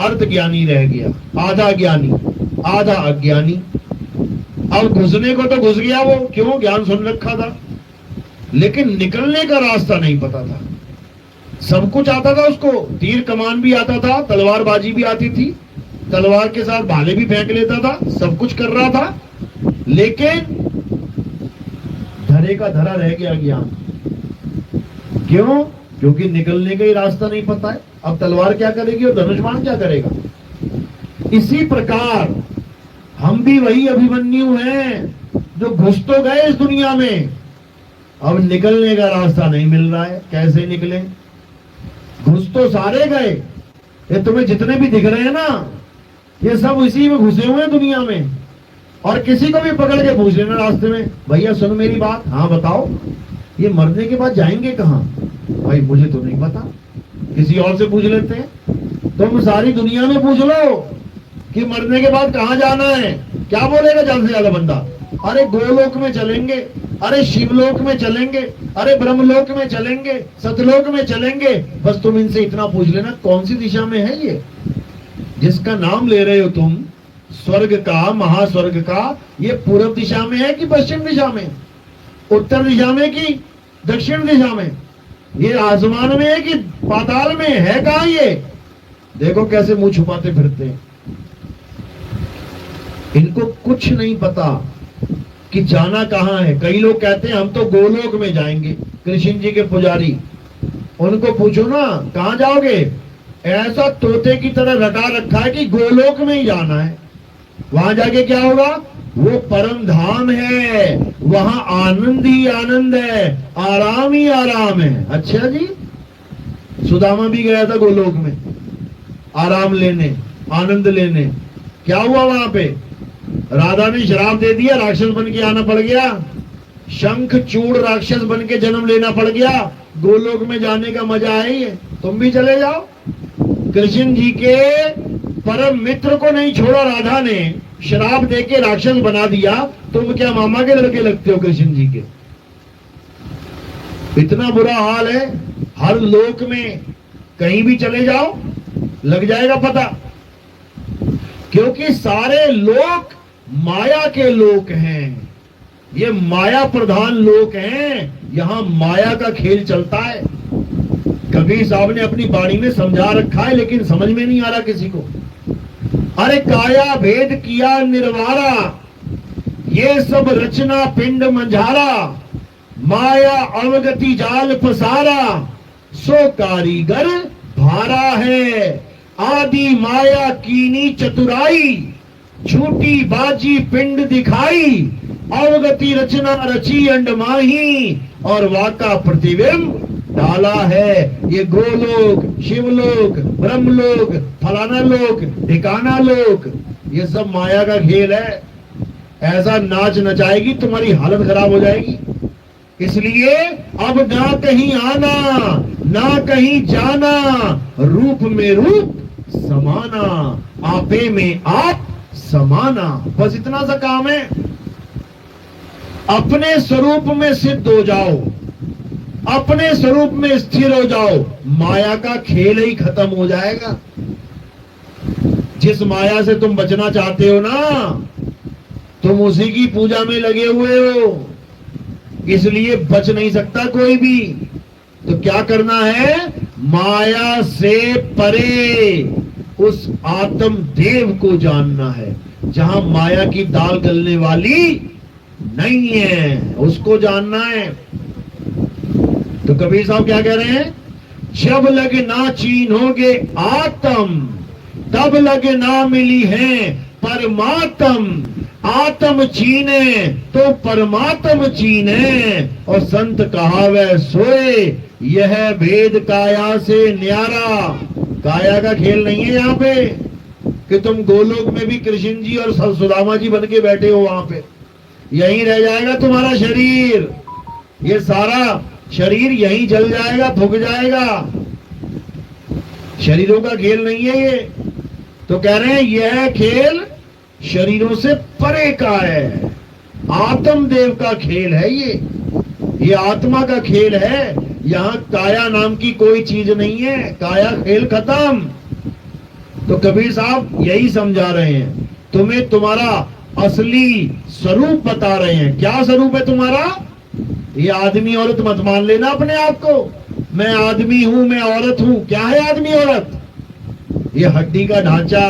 अर्ध ज्ञानी रह गया, आधा ज्ञानी आधा अज्ञानी। अब घुसने को तो घुस गया वो, क्यों? ज्ञान सुन रखा था। लेकिन निकलने का रास्ता नहीं पता था। सब कुछ आता था उसको, तीर कमान भी आता था, तलवारबाजी भी आती थी, तलवार के साथ भाले भी फेंक लेता था, सब कुछ कर रहा था, लेकिन धरे का धरा रह गया ज्ञान। क्यों? क्योंकि निकलने का ही रास्ता नहीं पता है। अब तलवार क्या करेगी और धनुष बाण क्या करेगा? इसी प्रकार हम भी वही अभिमन्यु हैं जो घुस तो गए इस दुनिया में, अब निकलने का रास्ता नहीं मिल रहा है। कैसे निकले? घुस तो सारे गए, ये तुम्हें जितने भी दिख रहे हैं ना, ये सब इसी में घुसे हुए हैं दुनिया में। और किसी को भी पकड़ के पूछ लेना रास्ते में, भैया सुनो मेरी बात, हाँ बताओ, ये मरने के बाद जाएंगे कहाँ? भाई मुझे तो नहीं पता, किसी और से पूछ लेते हैं। तुम सारी दुनिया में पूछ लो कि मरने के बाद कहाँ जाना है, क्या बोलेगा ज्यादा से ज्यादा बंदा? अरे गोलोक में चलेंगे, अरे शिवलोक में चलेंगे, अरे ब्रह्मलोक में चलेंगे, सतलोक में चलेंगे। बस तुम इनसे इतना पूछ लेना कौन सी दिशा में है ये जिसका नाम ले रहे हो तुम, स्वर्ग का, महास्वर्ग का, ये पूर्व दिशा में है कि पश्चिम दिशा में, उत्तर दिशा में कि दक्षिण दिशा में, ये आसमान में है कि पाताल में है? कहां ये? देखो कैसे मुंह छुपाते फिरते हैं। इनको कुछ नहीं पता कि जाना कहां है। कई लोग कहते हैं हम तो गोलोक में जाएंगे, कृष्ण जी के पुजारी, उनको पूछो ना कहां जाओगे? ऐसा तोते की तरह रटा रखा है कि गोलोक में ही जाना है। वहां जाके क्या होगा? वो परम धाम है, वहां आनंद ही आनंद है, आराम ही आराम है। अच्छा जी, सुदामा भी गया था गोलोक में आराम लेने, आनंद लेने। क्या हुआ वहां पे? राधा ने श्राप दे दिया, राक्षस बन के आना पड़ गया, शंख चूड़ राक्षस बन के जन्म लेना पड़ गया। गोलोक में जाने का मजा है ये, तुम भी चले जाओ। कृष्ण जी के परम मित्र को नहीं छोड़ा राधा ने, श्राप देके राक्षस बना दिया। तुम क्या मामा के लड़के लगते हो कृष्ण जी के? इतना बुरा हाल है। हर लोक में कहीं भी चले जाओ लग जाएगा पता, क्योंकि सारे लोक माया के लोक हैं। ये माया प्रधान लोक हैं, यहां माया का खेल चलता है। कबीर साहब ने अपनी बाणी में समझा रखा है, लेकिन समझ में नहीं आ रहा किसी को। अरे काया भेद किया निर्वारा, ये सब रचना पिंड मंझारा, माया अवगति जाल पसारा, सो कारीगर भारा है। आदि माया कीनी चतुराई, झूठी बाजी पिंड दिखाई, अवगति रचना रची अंड माही, और वाका प्रतिबिंब डाला है। ये गोलोक, शिवलोक, ब्रह्मलोक, फलाना लोक, ठिकाना लोक, ये सब माया का खेल है। ऐसा नाच नचाएगी तुम्हारी हालत खराब हो जाएगी। इसलिए अब ना कहीं आना, ना कहीं जाना, रूप में रूप समाना, आपे में आप समाना। बस इतना सा काम है। अपने स्वरूप में सिद्ध हो जाओ, अपने स्वरूप में स्थिर हो जाओ, माया का खेल ही खत्म हो जाएगा। जिस माया से तुम बचना चाहते हो ना, तुम उसी की पूजा में लगे हुए हो, इसलिए बच नहीं सकता कोई भी। तो क्या करना है? माया से परे उस आत्म देव को जानना है, जहां माया की दाल गलने वाली नहीं है, उसको जानना है। तो कबीर साहब क्या कह रहे हैं? जब लग ना चीनोगे आत्म, तब लग ना मिली है परमात्म। आत्म चीने तो परमात्म चीने, और संत कहावे सोए, यह भेद काया से न्यारा। काया का खेल नहीं है यहाँ पे कि तुम गोलोक में भी कृष्ण जी और सुदामा जी बन के बैठे हो। वहां पे यहीं रह जाएगा तुम्हारा शरीर, ये सारा शरीर यहीं जल जाएगा, फूक जाएगा। शरीरों का खेल नहीं है ये। तो कह रहे हैं यह खेल शरीरों से परे का है, आत्मदेव का खेल है ये आत्मा का खेल है। यहाँ काया नाम की कोई चीज नहीं है, काया खेल खत्म। तो कबीर साहब यही समझा रहे हैं, तुम्हें तुम्हारा असली स्वरूप बता रहे हैं। क्या स्वरूप है तुम्हारा? ये आदमी औरत मत मान लेना अपने आप को, मैं आदमी हूं, मैं औरत हूं। क्या है आदमी औरत? ये हड्डी का ढांचा,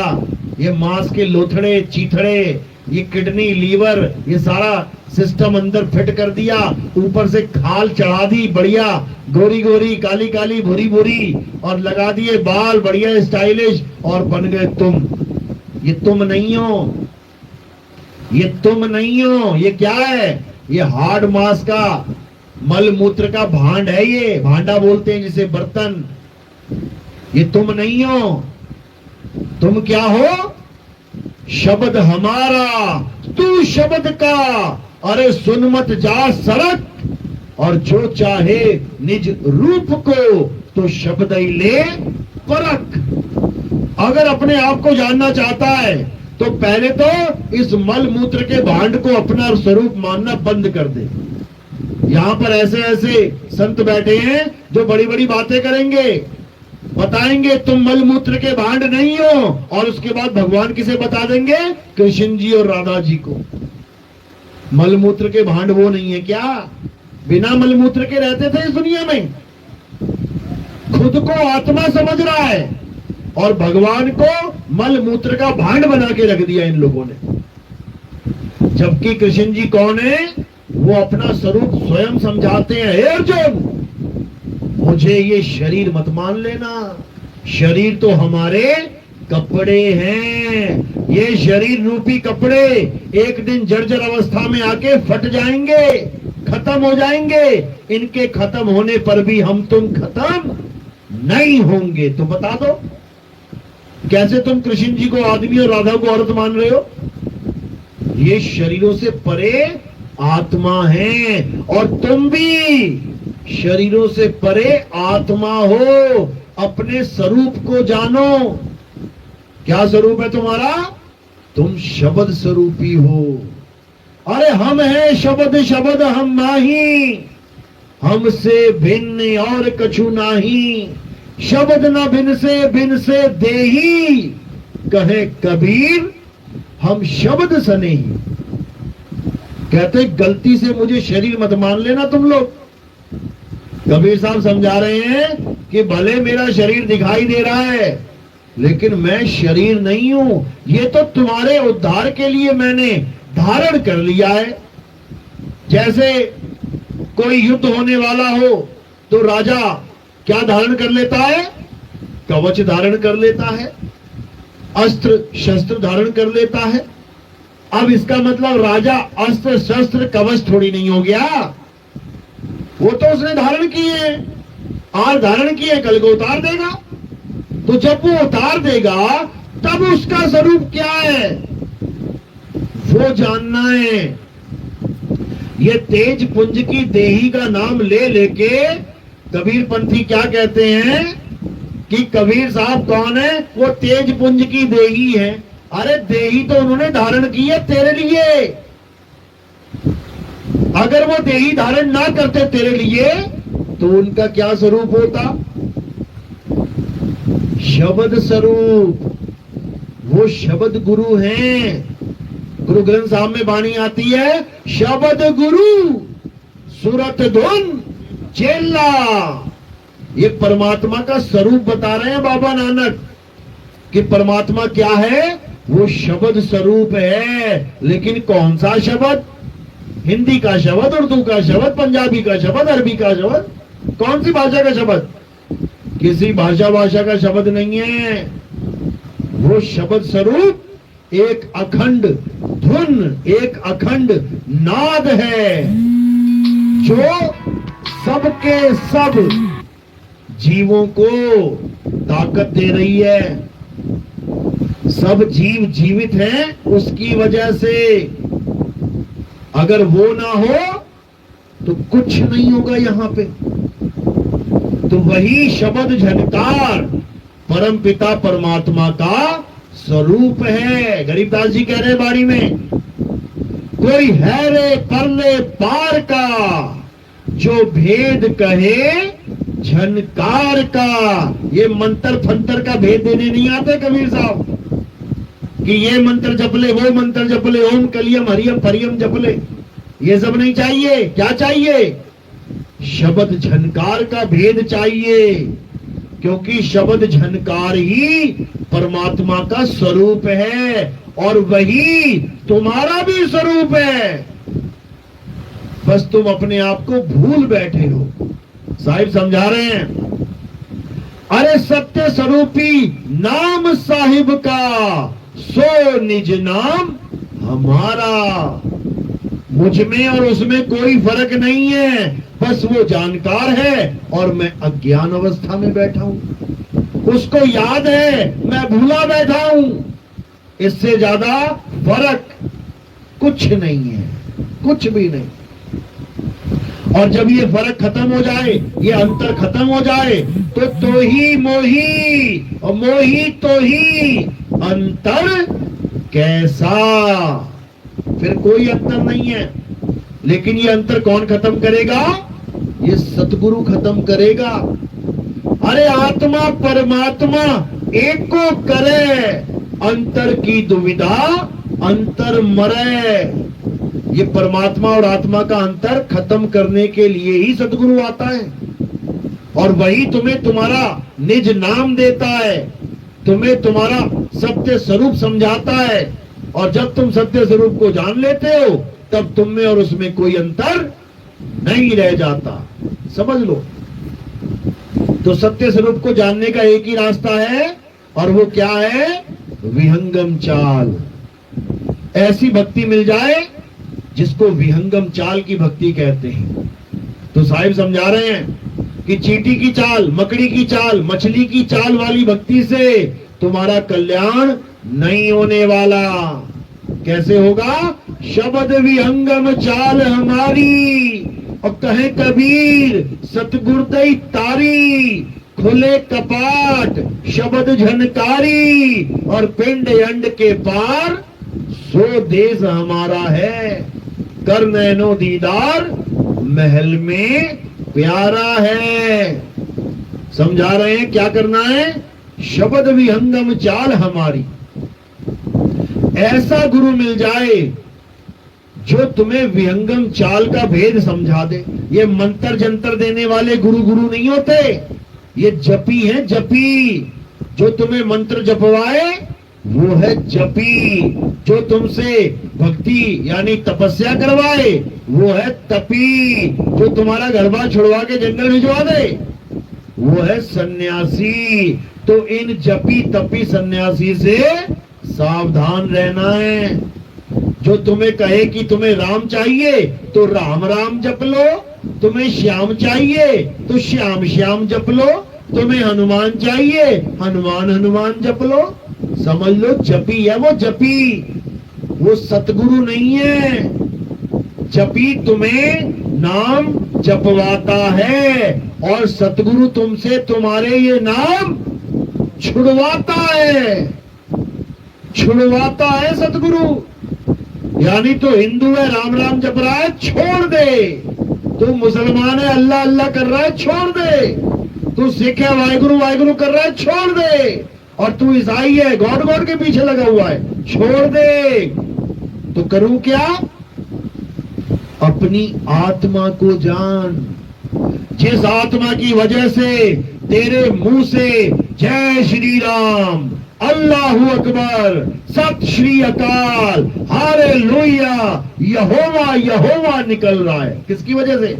ये मांस के लोथड़े चीथड़े, ये किडनी लीवर, ये सारा सिस्टम अंदर फिट कर दिया, ऊपर से खाल चढ़ा दी बढ़िया, गोरी गोरी काली काली भूरी भूरी, और लगा दिए बाल बढ़िया स्टाइलिश, और बन गए तुम। ये तुम नहीं हो, ये तुम नहीं हो। ये क्या है? ये हार्ड मास का मल मूत्र का भांड है, ये भांडा बोलते हैं जिसे, बर्तन। ये तुम नहीं हो। तुम क्या हो? शब्द हमारा, तू शब्द का। अरे सुन मत जा सरक, और जो चाहे निज रूप को, तो शब्द ही ले परख। अगर अपने आप को जानना चाहता है तो पहले तो इस मल मूत्र के भांड को अपना स्वरूप मानना बंद कर दे। यहां पर ऐसे ऐसे संत बैठे हैं जो बड़ी बड़ी बातें करेंगे, बताएंगे तुम मल मूत्र के भांड नहीं हो, और उसके बाद भगवान किसे बता देंगे? कृष्ण जी और राधा जी को। मल मूत्र के भांड वो नहीं है क्या? बिना मल मूत्र के रहते थे इस दुनिया में। खुद को आत्मा समझ रहा है और भगवान को मल मूत्र का भांड बना के रख दिया इन लोगों ने। जबकि कृष्ण जी कौन है? वो अपना स्वरूप स्वयं समझाते हैं, हे अर्जुन मुझे ये शरीर मत मान लेना, शरीर तो हमारे कपड़े हैं। ये शरीर रूपी कपड़े एक दिन जर्जर अवस्था में आके फट जाएंगे, खत्म हो जाएंगे। इनके खत्म होने पर भी हम तुम खत्म नहीं होंगे। तो बता दो कैसे तुम कृष्ण जी को आदमी और राधा को औरत मान रहे हो? ये शरीरों से परे आत्मा है, और तुम भी शरीरों से परे आत्मा हो। अपने स्वरूप को जानो। क्या स्वरूप है तुम्हारा? तुम शब्द स्वरूपी हो। अरे हम हैं शब्द, शब्द हम नाही, हमसे भिन्न और कछु नाही। शब्द न भिन से देही, कहे कबीर हम शब्द सने ही। कहते गलती से मुझे शरीर मत मान लेना तुम लोग। कबीर साहब समझा रहे हैं कि भले मेरा शरीर दिखाई दे रहा है, लेकिन मैं शरीर नहीं हूं। ये तो तुम्हारे उद्धार के लिए मैंने धारण कर लिया है। जैसे कोई युद्ध होने वाला हो तो राजा क्या धारण कर लेता है? कवच धारण कर लेता है, अस्त्र शस्त्र धारण कर लेता है। अब इसका मतलब राजा अस्त्र शस्त्र कवच थोड़ी नहीं हो गया, वो तो उसने धारण किए, आज धारण किए, कल को उतार देगा। तो जब वो उतार देगा तब उसका स्वरूप क्या है वो जानना है। ये तेज पुंज की देही का नाम ले लेके कबीर पंथी क्या कहते हैं कि कबीर साहब कौन है? वो तेज पुंज की देही है। अरे देही तो उन्होंने धारण की है तेरे लिए। अगर वो देही धारण ना करते तेरे लिए तो उनका क्या स्वरूप होता? शब्द स्वरूप। वो शब्द गुरु हैं। गुरु ग्रंथ साहब में वाणी आती है, शब्द गुरु सुरत धुन चेला। ये परमात्मा का स्वरूप बता रहे हैं बाबा नानक कि परमात्मा क्या है? वो शब्द स्वरूप है। लेकिन कौन सा शब्द? हिंदी का शब्द, उर्दू का शब्द, पंजाबी का शब्द, अरबी का शब्द, कौन सी भाषा का शब्द? किसी भाषा का शब्द नहीं है। वो शब्द स्वरूप एक अखंड धुन, एक अखंड नाद है जो सबके सब जीवों को ताकत दे रही है। सब जीव जीवित हैं उसकी वजह से। अगर वो ना हो तो कुछ नहीं होगा यहां पे। तो वही शब्द झनकार परम पिता परमात्मा का स्वरूप है। गरीबदास जी कह रहे हैं बाड़ी में, कोई है रे परले पार का जो भेद कहे झनकार का। ये मंत्र फंतर का भेद देने नहीं आते कबीर साहब कि ये मंत्र जप ले, वो मंत्र जप ले, ओम कलियम हरियम फरियम जप ले। ये सब नहीं चाहिए। क्या चाहिए? शब्द झनकार का भेद चाहिए, क्योंकि शब्द झनकार ही परमात्मा का स्वरूप है और वही तुम्हारा भी स्वरूप है। बस तुम अपने आप को भूल बैठे हो। साहिब समझा रहे हैं, अरे सत्य स्वरूपी नाम साहिब का, सो निज नाम हमारा। मुझ में और उसमें कोई फर्क नहीं है, बस वो जानकार है और मैं अज्ञान अवस्था में बैठा हूं। उसको याद है, मैं भूला बैठा हूं। इससे ज्यादा फर्क कुछ नहीं है, कुछ भी नहीं। और जब ये फर्क खत्म हो जाए, ये अंतर खत्म हो जाए, तो ही मोही और मोही तो ही अंतर कैसा। फिर कोई अंतर नहीं है। लेकिन ये अंतर कौन खत्म करेगा? ये सतगुरु खत्म करेगा। अरे आत्मा परमात्मा एक को करे, अंतर की दुविधा अंतर मरे। ये परमात्मा और आत्मा का अंतर खत्म करने के लिए ही सतगुरु आता है, और वही तुम्हें तुम्हारा निज नाम देता है, तुम्हें तुम्हारा सत्य स्वरूप समझाता है। और जब तुम सत्य स्वरूप को जान लेते हो, तब तुम में और उसमें कोई अंतर नहीं रह जाता। समझ लो। तो सत्य स्वरूप को जानने का एक ही रास्ता है, और वो क्या है? विहंगम चाल। ऐसी भक्ति मिल जाए जिसको विहंगम चाल की भक्ति कहते हैं। तो साहिब समझा रहे हैं कि चींटी की चाल, मकड़ी की चाल, मछली की चाल वाली भक्ति से तुम्हारा कल्याण नहीं होने वाला। कैसे होगा? शब्द विहंगम चाल हमारी, और कहे कबीर सतगुरुदई तारी, खुले कपाट शब्द झनकारी, और पिंड अंड के पार सो देश हमारा है। कर नैनो दीदार महल में प्यारा है। समझा रहे हैं क्या करना है? शब्द विहंगम चाल हमारी। ऐसा गुरु मिल जाए जो तुम्हें विहंगम चाल का भेद समझा दे। ये मंत्र जंतर देने वाले गुरु गुरु नहीं होते, ये जपी है, जपी। जो तुम्हें मंत्र जपवाए वो है जपी। जो तुमसे भक्ति यानी तपस्या करवाए वो है तपी। जो तुम्हारा घर बार छुड़वा के जंगल भिजवा दे वो है सन्यासी। तो इन जपी तपी सन्यासी से सावधान रहना है। जो तुम्हें कहे कि तुम्हें राम चाहिए तो राम राम जप लो, तुम्हें श्याम चाहिए तो श्याम श्याम जप लो, तुम्हें हनुमान चाहिए हनुमान हनुमान जप लो। समझ लो, जपी है वो, जपी। वो सतगुरु नहीं है। जपी तुम्हें नाम जपवाता है, और सतगुरु तुमसे तुम्हारे ये नाम छुड़वाता है। छुड़वाता है सतगुरु। यानी तो हिंदू है, राम राम जप रहा है, छोड़ दे। तू मुसलमान है, अल्लाह अल्लाह कर रहा है, छोड़ दे। तू सिख है, वाहिगुरु वाहिगुरु कर रहा है, छोड़ दे। और तू ईसाई है, गॉड गॉड के पीछे लगा हुआ है, छोड़ दे। तो करूं क्या? अपनी आत्मा को जान। जिस आत्मा की वजह से तेरे मुंह से जय श्री राम, अल्लाहू अकबर, सत श्री अकाल, हालेलुया, यहोवा यहोवा निकल रहा है। किसकी वजह से?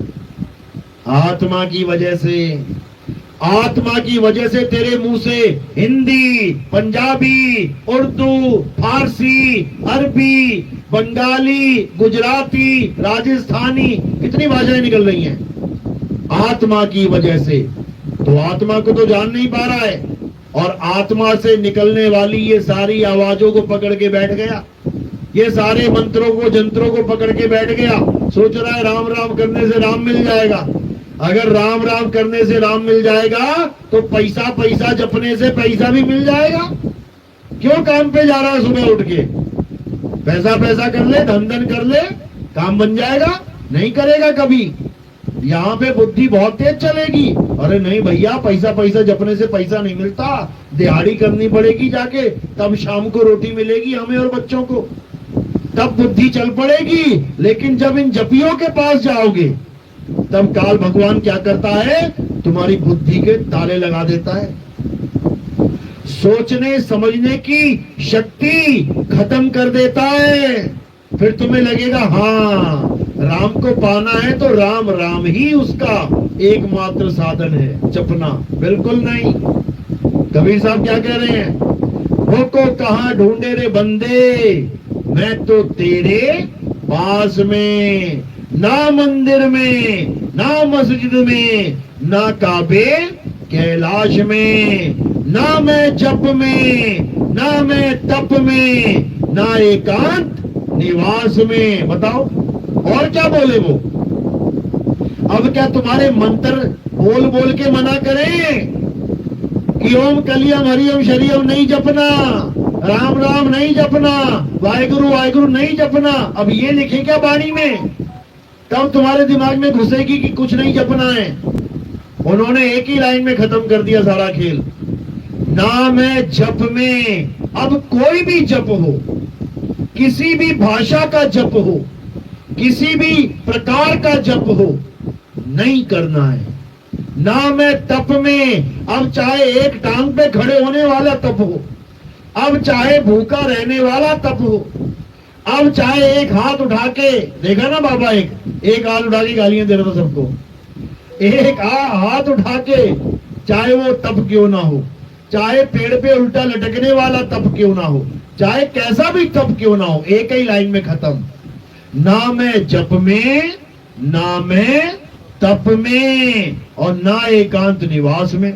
आत्मा की वजह से। आत्मा की वजह से तेरे मुंह से हिंदी, पंजाबी, उर्दू, फारसी, अरबी, बंगाली, गुजराती, राजस्थानी, कितनी भाषाएं निकल रही हैं आत्मा की वजह से। तो आत्मा को तो जान नहीं पा रहा है, और आत्मा से निकलने वाली ये सारी आवाजों को पकड़ के बैठ गया। ये सारे मंत्रों को जंत्रों को पकड़ के बैठ गया। सोच रहा है राम राम करने से राम मिल जाएगा। अगर राम राम करने से राम मिल जाएगा तो पैसा पैसा जपने से पैसा भी मिल जाएगा। क्यों काम पे जा रहा है सुबह उठ के? पैसा पैसा कर ले, धन धन कर ले, काम बन जाएगा? नहीं करेगा कभी। यहाँ पे बुद्धि बहुत तेज चलेगी। अरे नहीं भैया, पैसा पैसा जपने से पैसा नहीं मिलता, दिहाड़ी करनी पड़ेगी जाके, तब शाम को रोटी मिलेगी हमें और बच्चों को, तब बुद्धि चल पड़ेगी। लेकिन जब इन जपियों के पास जाओगे तब काल भगवान क्या करता है, तुम्हारी बुद्धि के ताले लगा देता है, सोचने समझने की शक्ति खत्म कर देता है। फिर तुम्हें लगेगा हाँ राम को पाना है तो राम राम ही उसका एकमात्र साधन है, जपना बिल्कुल नहीं। कबीर साहब क्या कह रहे हैं, वो को कहां ढूंढे रे बंदे, मैं तो तेरे पास में, ना मंदिर में, ना मस्जिद में, ना काबे कैलाश में, ना मैं जप में, ना मैं तप में, ना एकांत निवास में। बताओ और क्या बोले वो। अब क्या तुम्हारे मंत्र बोल बोल के मना करें कि ओम कलियम हरियम शरियम नहीं जपना, राम राम नहीं जपना, वाहेगुरु वाहेगुरु नहीं जपना। अब ये लिखे क्या बाणी में, तब तुम्हारे दिमाग में घुसेगी कि कुछ नहीं जपना है। उन्होंने एक ही लाइन में खत्म कर दिया सारा खेल, ना मैं जप में। अब कोई भी जप हो, किसी भी भाषा का जप हो, किसी भी प्रकार का जप हो, नहीं करना है। ना मैं तप में, अब चाहे एक टांग पे खड़े होने वाला तप हो, अब चाहे भूखा रहने वाला तप हो, अब चाहे एक हाथ उठा के, देखा ना बाबा एक हाथ उठा के गालियां दे रहा था सबको, एक हाथ उठा के, चाहे वो तप क्यों ना हो, चाहे पेड़ पे उल्टा लटकने वाला तप क्यों ना हो, चाहे कैसा भी तप क्यों ना हो, एक ही लाइन में खत्म, ना मैं जप में, ना मैं तप में, और ना एकांत निवास में।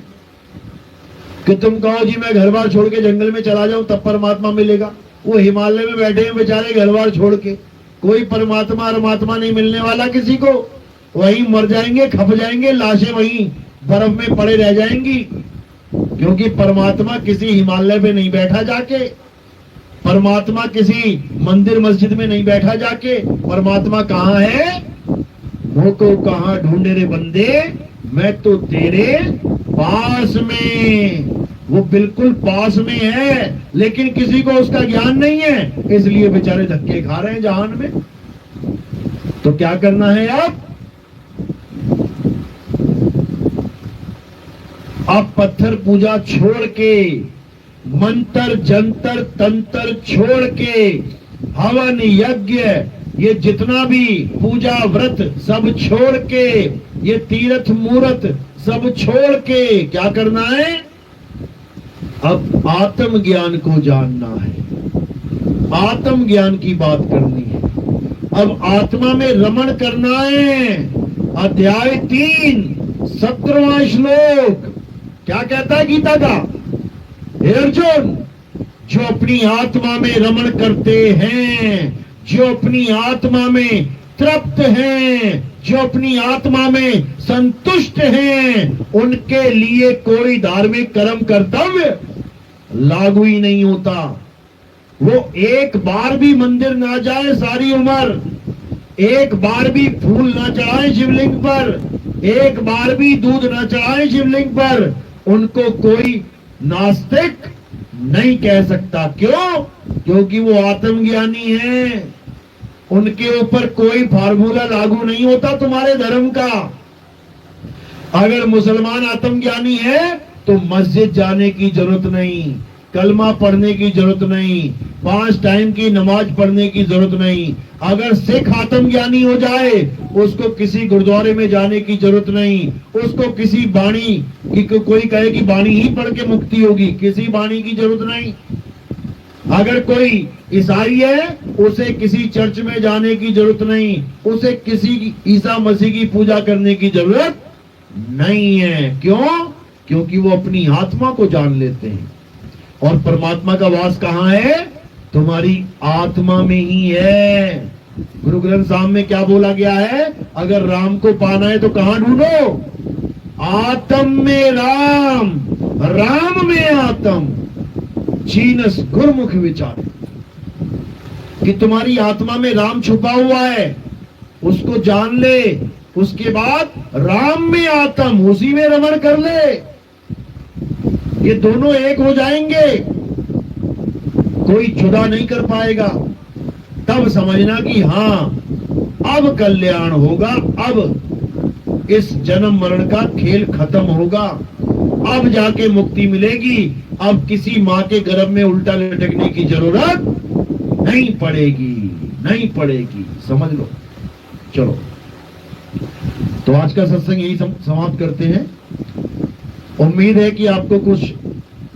कि तुम कहो जी मैं घर बार छोड़ के जंगल में चला जाऊं तब परमात्मा मिलेगा, वो हिमालय में बैठे हैं बेचारे घर बार छोड़ के, कोई परमात्मा नहीं मिलने वाला किसी को, वहीं मर जाएंगे, खप जाएंगे, लाशें वहीं बर्फ में पड़े रह जाएंगी। क्योंकि परमात्मा किसी हिमालय पे नहीं बैठा जाके, परमात्मा किसी मंदिर मस्जिद में नहीं बैठा जाके, परमात्मा कहाँ है, वो को कहां ढूंढे रे बंदे, मैं तो तेरे पास में। वो बिल्कुल पास में है, लेकिन किसी को उसका ज्ञान नहीं है, इसलिए बेचारे धक्के खा रहे हैं जहान में। तो क्या करना है अब पत्थर पूजा छोड़ के, मंत्र जंतर तंत्र छोड़ के, हवन यज्ञ ये जितना भी पूजा व्रत सब छोड़ के, ये तीर्थ मूर्त सब छोड़ के क्या करना है, अब आत्म ज्ञान को जानना है, आत्म ज्ञान की बात करनी है। अब आत्मा में रमण करना है। अध्याय 3 17वां श्लोक क्या कहता है गीता का, हे अर्जुन, जो अपनी आत्मा में रमण करते हैं, जो अपनी आत्मा में तृप्त हैं, जो अपनी आत्मा में संतुष्ट हैं, उनके लिए कोई धार्मिक कर्म कर्तव्य लागू ही नहीं होता। वो एक बार भी मंदिर ना जाए सारी उम्र, एक बार भी फूल ना चढ़ाए शिवलिंग पर, एक बार भी दूध ना चढ़ाए शिवलिंग पर, उनको कोई नास्तिक नहीं कह सकता। क्यों? क्योंकि वो आत्मज्ञानी है। उनके ऊपर कोई फार्मूला लागू नहीं होता तुम्हारे धर्म का। अगर मुसलमान आत्मज्ञानी है तो मस्जिद जाने की जरूरत नहीं, कलमा पढ़ने की जरूरत नहीं, 5 टाइम की नमाज पढ़ने की जरूरत नहीं। अगर सिख आत्मज्ञानी हो जाए, उसको किसी गुरुद्वारे में जाने की जरूरत नहीं, उसको किसी बाणी की, कोई कहे कि बाणी ही पढ़ के मुक्ति होगी, किसी बाणी की जरूरत नहीं। अगर कोई ईसाई है, उसे किसी चर्च में जाने की जरूरत नहीं, उसे किसी ईसा मसीह की पूजा करने की जरूरत नहीं है। क्यों? क्योंकि वो अपनी आत्मा को जान लेते हैं। और परमात्मा का वास कहाँ है? तुम्हारी आत्मा में ही है। गुरु ग्रंथ साहब में क्या बोला गया है? अगर राम को पाना है तो कहां ढूंढो? आत्म में राम, राम में आत्म, जीनस गुरमुख विचार। कि तुम्हारी आत्मा में राम छुपा हुआ है, उसको जान ले। उसके बाद राम में आत्म, उसी में रमण कर ले। ये दोनों एक हो जाएंगे, कोई जुदा नहीं कर पाएगा। तब समझना कि हाँ अब कल्याण होगा। अब इस जन्म मरण का खेल खत्म होगा, अब जाके मुक्ति मिलेगी। अब किसी माँ के गर्भ में उल्टा लटकने की जरूरत नहीं पड़ेगी, नहीं पड़ेगी, समझ लो। चलो, तो आज का सत्संग यही समाप्त करते हैं। उम्मीद है कि आपको कुछ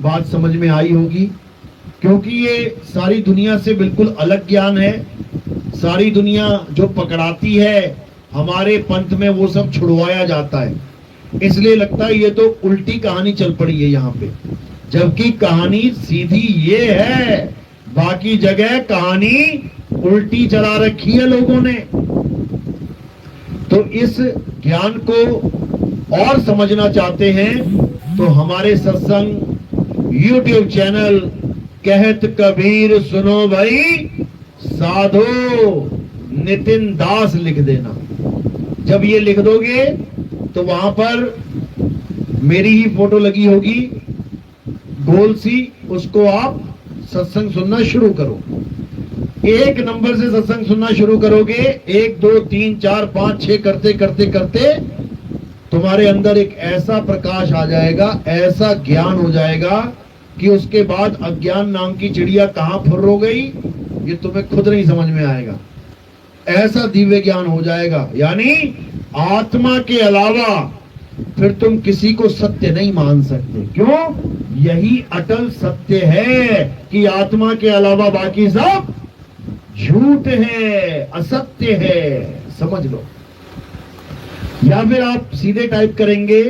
बात समझ में आई होगी, क्योंकि ये सारी दुनिया से बिल्कुल अलग ज्ञान है। सारी दुनिया जो पकड़ाती है, हमारे पंथ में वो सब छुड़वाया जाता है, इसलिए लगता है ये तो उल्टी कहानी चल पड़ी है यहाँ पे, जबकि कहानी सीधी ये है। बाकी जगह कहानी उल्टी चला रखी है लोगों ने। तो इस ज्ञान को और समझना चाहते हैं तो हमारे सत्संग YouTube चैनल कहत कबीर सुनो भाई साधो नितिन दास लिख देना। जब ये लिख दोगे तो वहां पर मेरी ही फोटो लगी होगी गोल सी, उसको आप सत्संग सुनना शुरू करो। एक नंबर से सत्संग सुनना शुरू करोगे, 1 2 3 4 5 6 करते करते करते तुम्हारे अंदर एक ऐसा प्रकाश आ जाएगा, ऐसा ज्ञान हो जाएगा कि उसके बाद अज्ञान नाम की चिड़िया कहां फुर्र हो गई ये तुम्हें खुद नहीं समझ में आएगा। ऐसा दिव्य ज्ञान हो जाएगा, यानी आत्मा के अलावा फिर तुम किसी को सत्य नहीं मान सकते। क्यों? यही अटल सत्य है कि आत्मा के अलावा बाकी सब झूठ है, असत्य है, समझ लो। या फिर आप सीधे टाइप करेंगे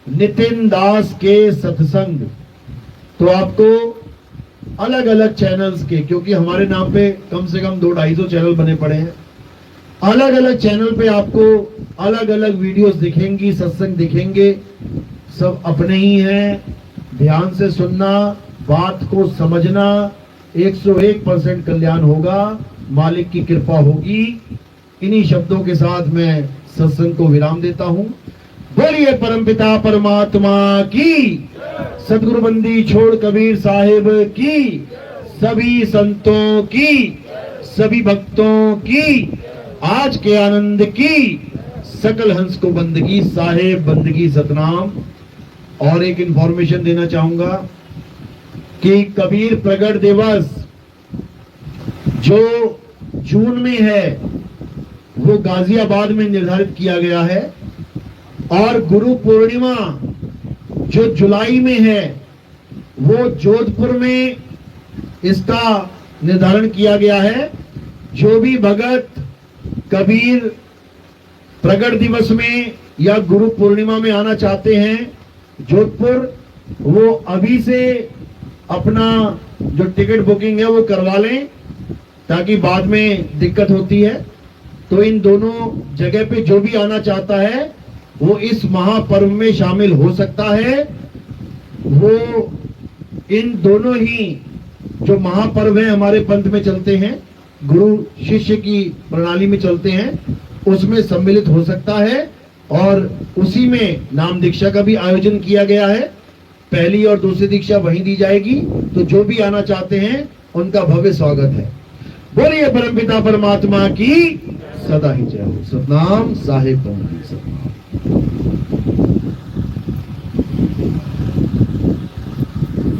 नितिन दास के सत्संग, तो आपको अलग अलग चैनल्स के, क्योंकि हमारे नाम पे कम से कम 200-250 चैनल बने पड़े हैं, अलग अलग चैनल पे आपको अलग अलग वीडियोस दिखेंगी, सत्संग दिखेंगे, सब अपने ही हैं। ध्यान से सुनना, बात को समझना, 101% कल्याण होगा, मालिक की कृपा होगी। इन्हीं शब्दों के साथ मैं सत्संग को विराम देता हूं। बोलिए परमपिता परमात्मा की, सदगुरु बंदी छोड़ कबीर साहिब की, सभी संतों की, सभी भक्तों की, आज के आनंद की, सकल हंस को बंदगी, साहेब बंदगी सतनाम। और एक इंफॉर्मेशन देना चाहूंगा कि कबीर प्रगट दिवस जो जून में है वो गाजियाबाद में निर्धारित किया गया है, और गुरु पूर्णिमा जो जुलाई में है वो जोधपुर में इसका निर्धारण किया गया है। जो भी भगत कबीर प्रगट दिवस में या गुरु पूर्णिमा में आना चाहते हैं जोधपुर, वो अभी से अपना जो टिकट बुकिंग है वो करवा लें, ताकि बाद में दिक्कत होती है। तो इन दोनों जगह पे जो भी आना चाहता है वो इस महापर्व में शामिल हो सकता है। वो इन दोनों ही जो महापर्व है हमारे पंथ में चलते हैं, गुरु शिष्य की प्रणाली में चलते हैं, उसमें सम्मिलित हो सकता है। और उसी में नाम दीक्षा का भी आयोजन किया गया है, पहली और दूसरी दीक्षा वहीं दी जाएगी। तो जो भी आना चाहते हैं उनका भव्य स्वागत है। बोलिए परमपिता परमात्मा की सदा ही जय हो। सतनाम, साहिब बंदी सतनाम।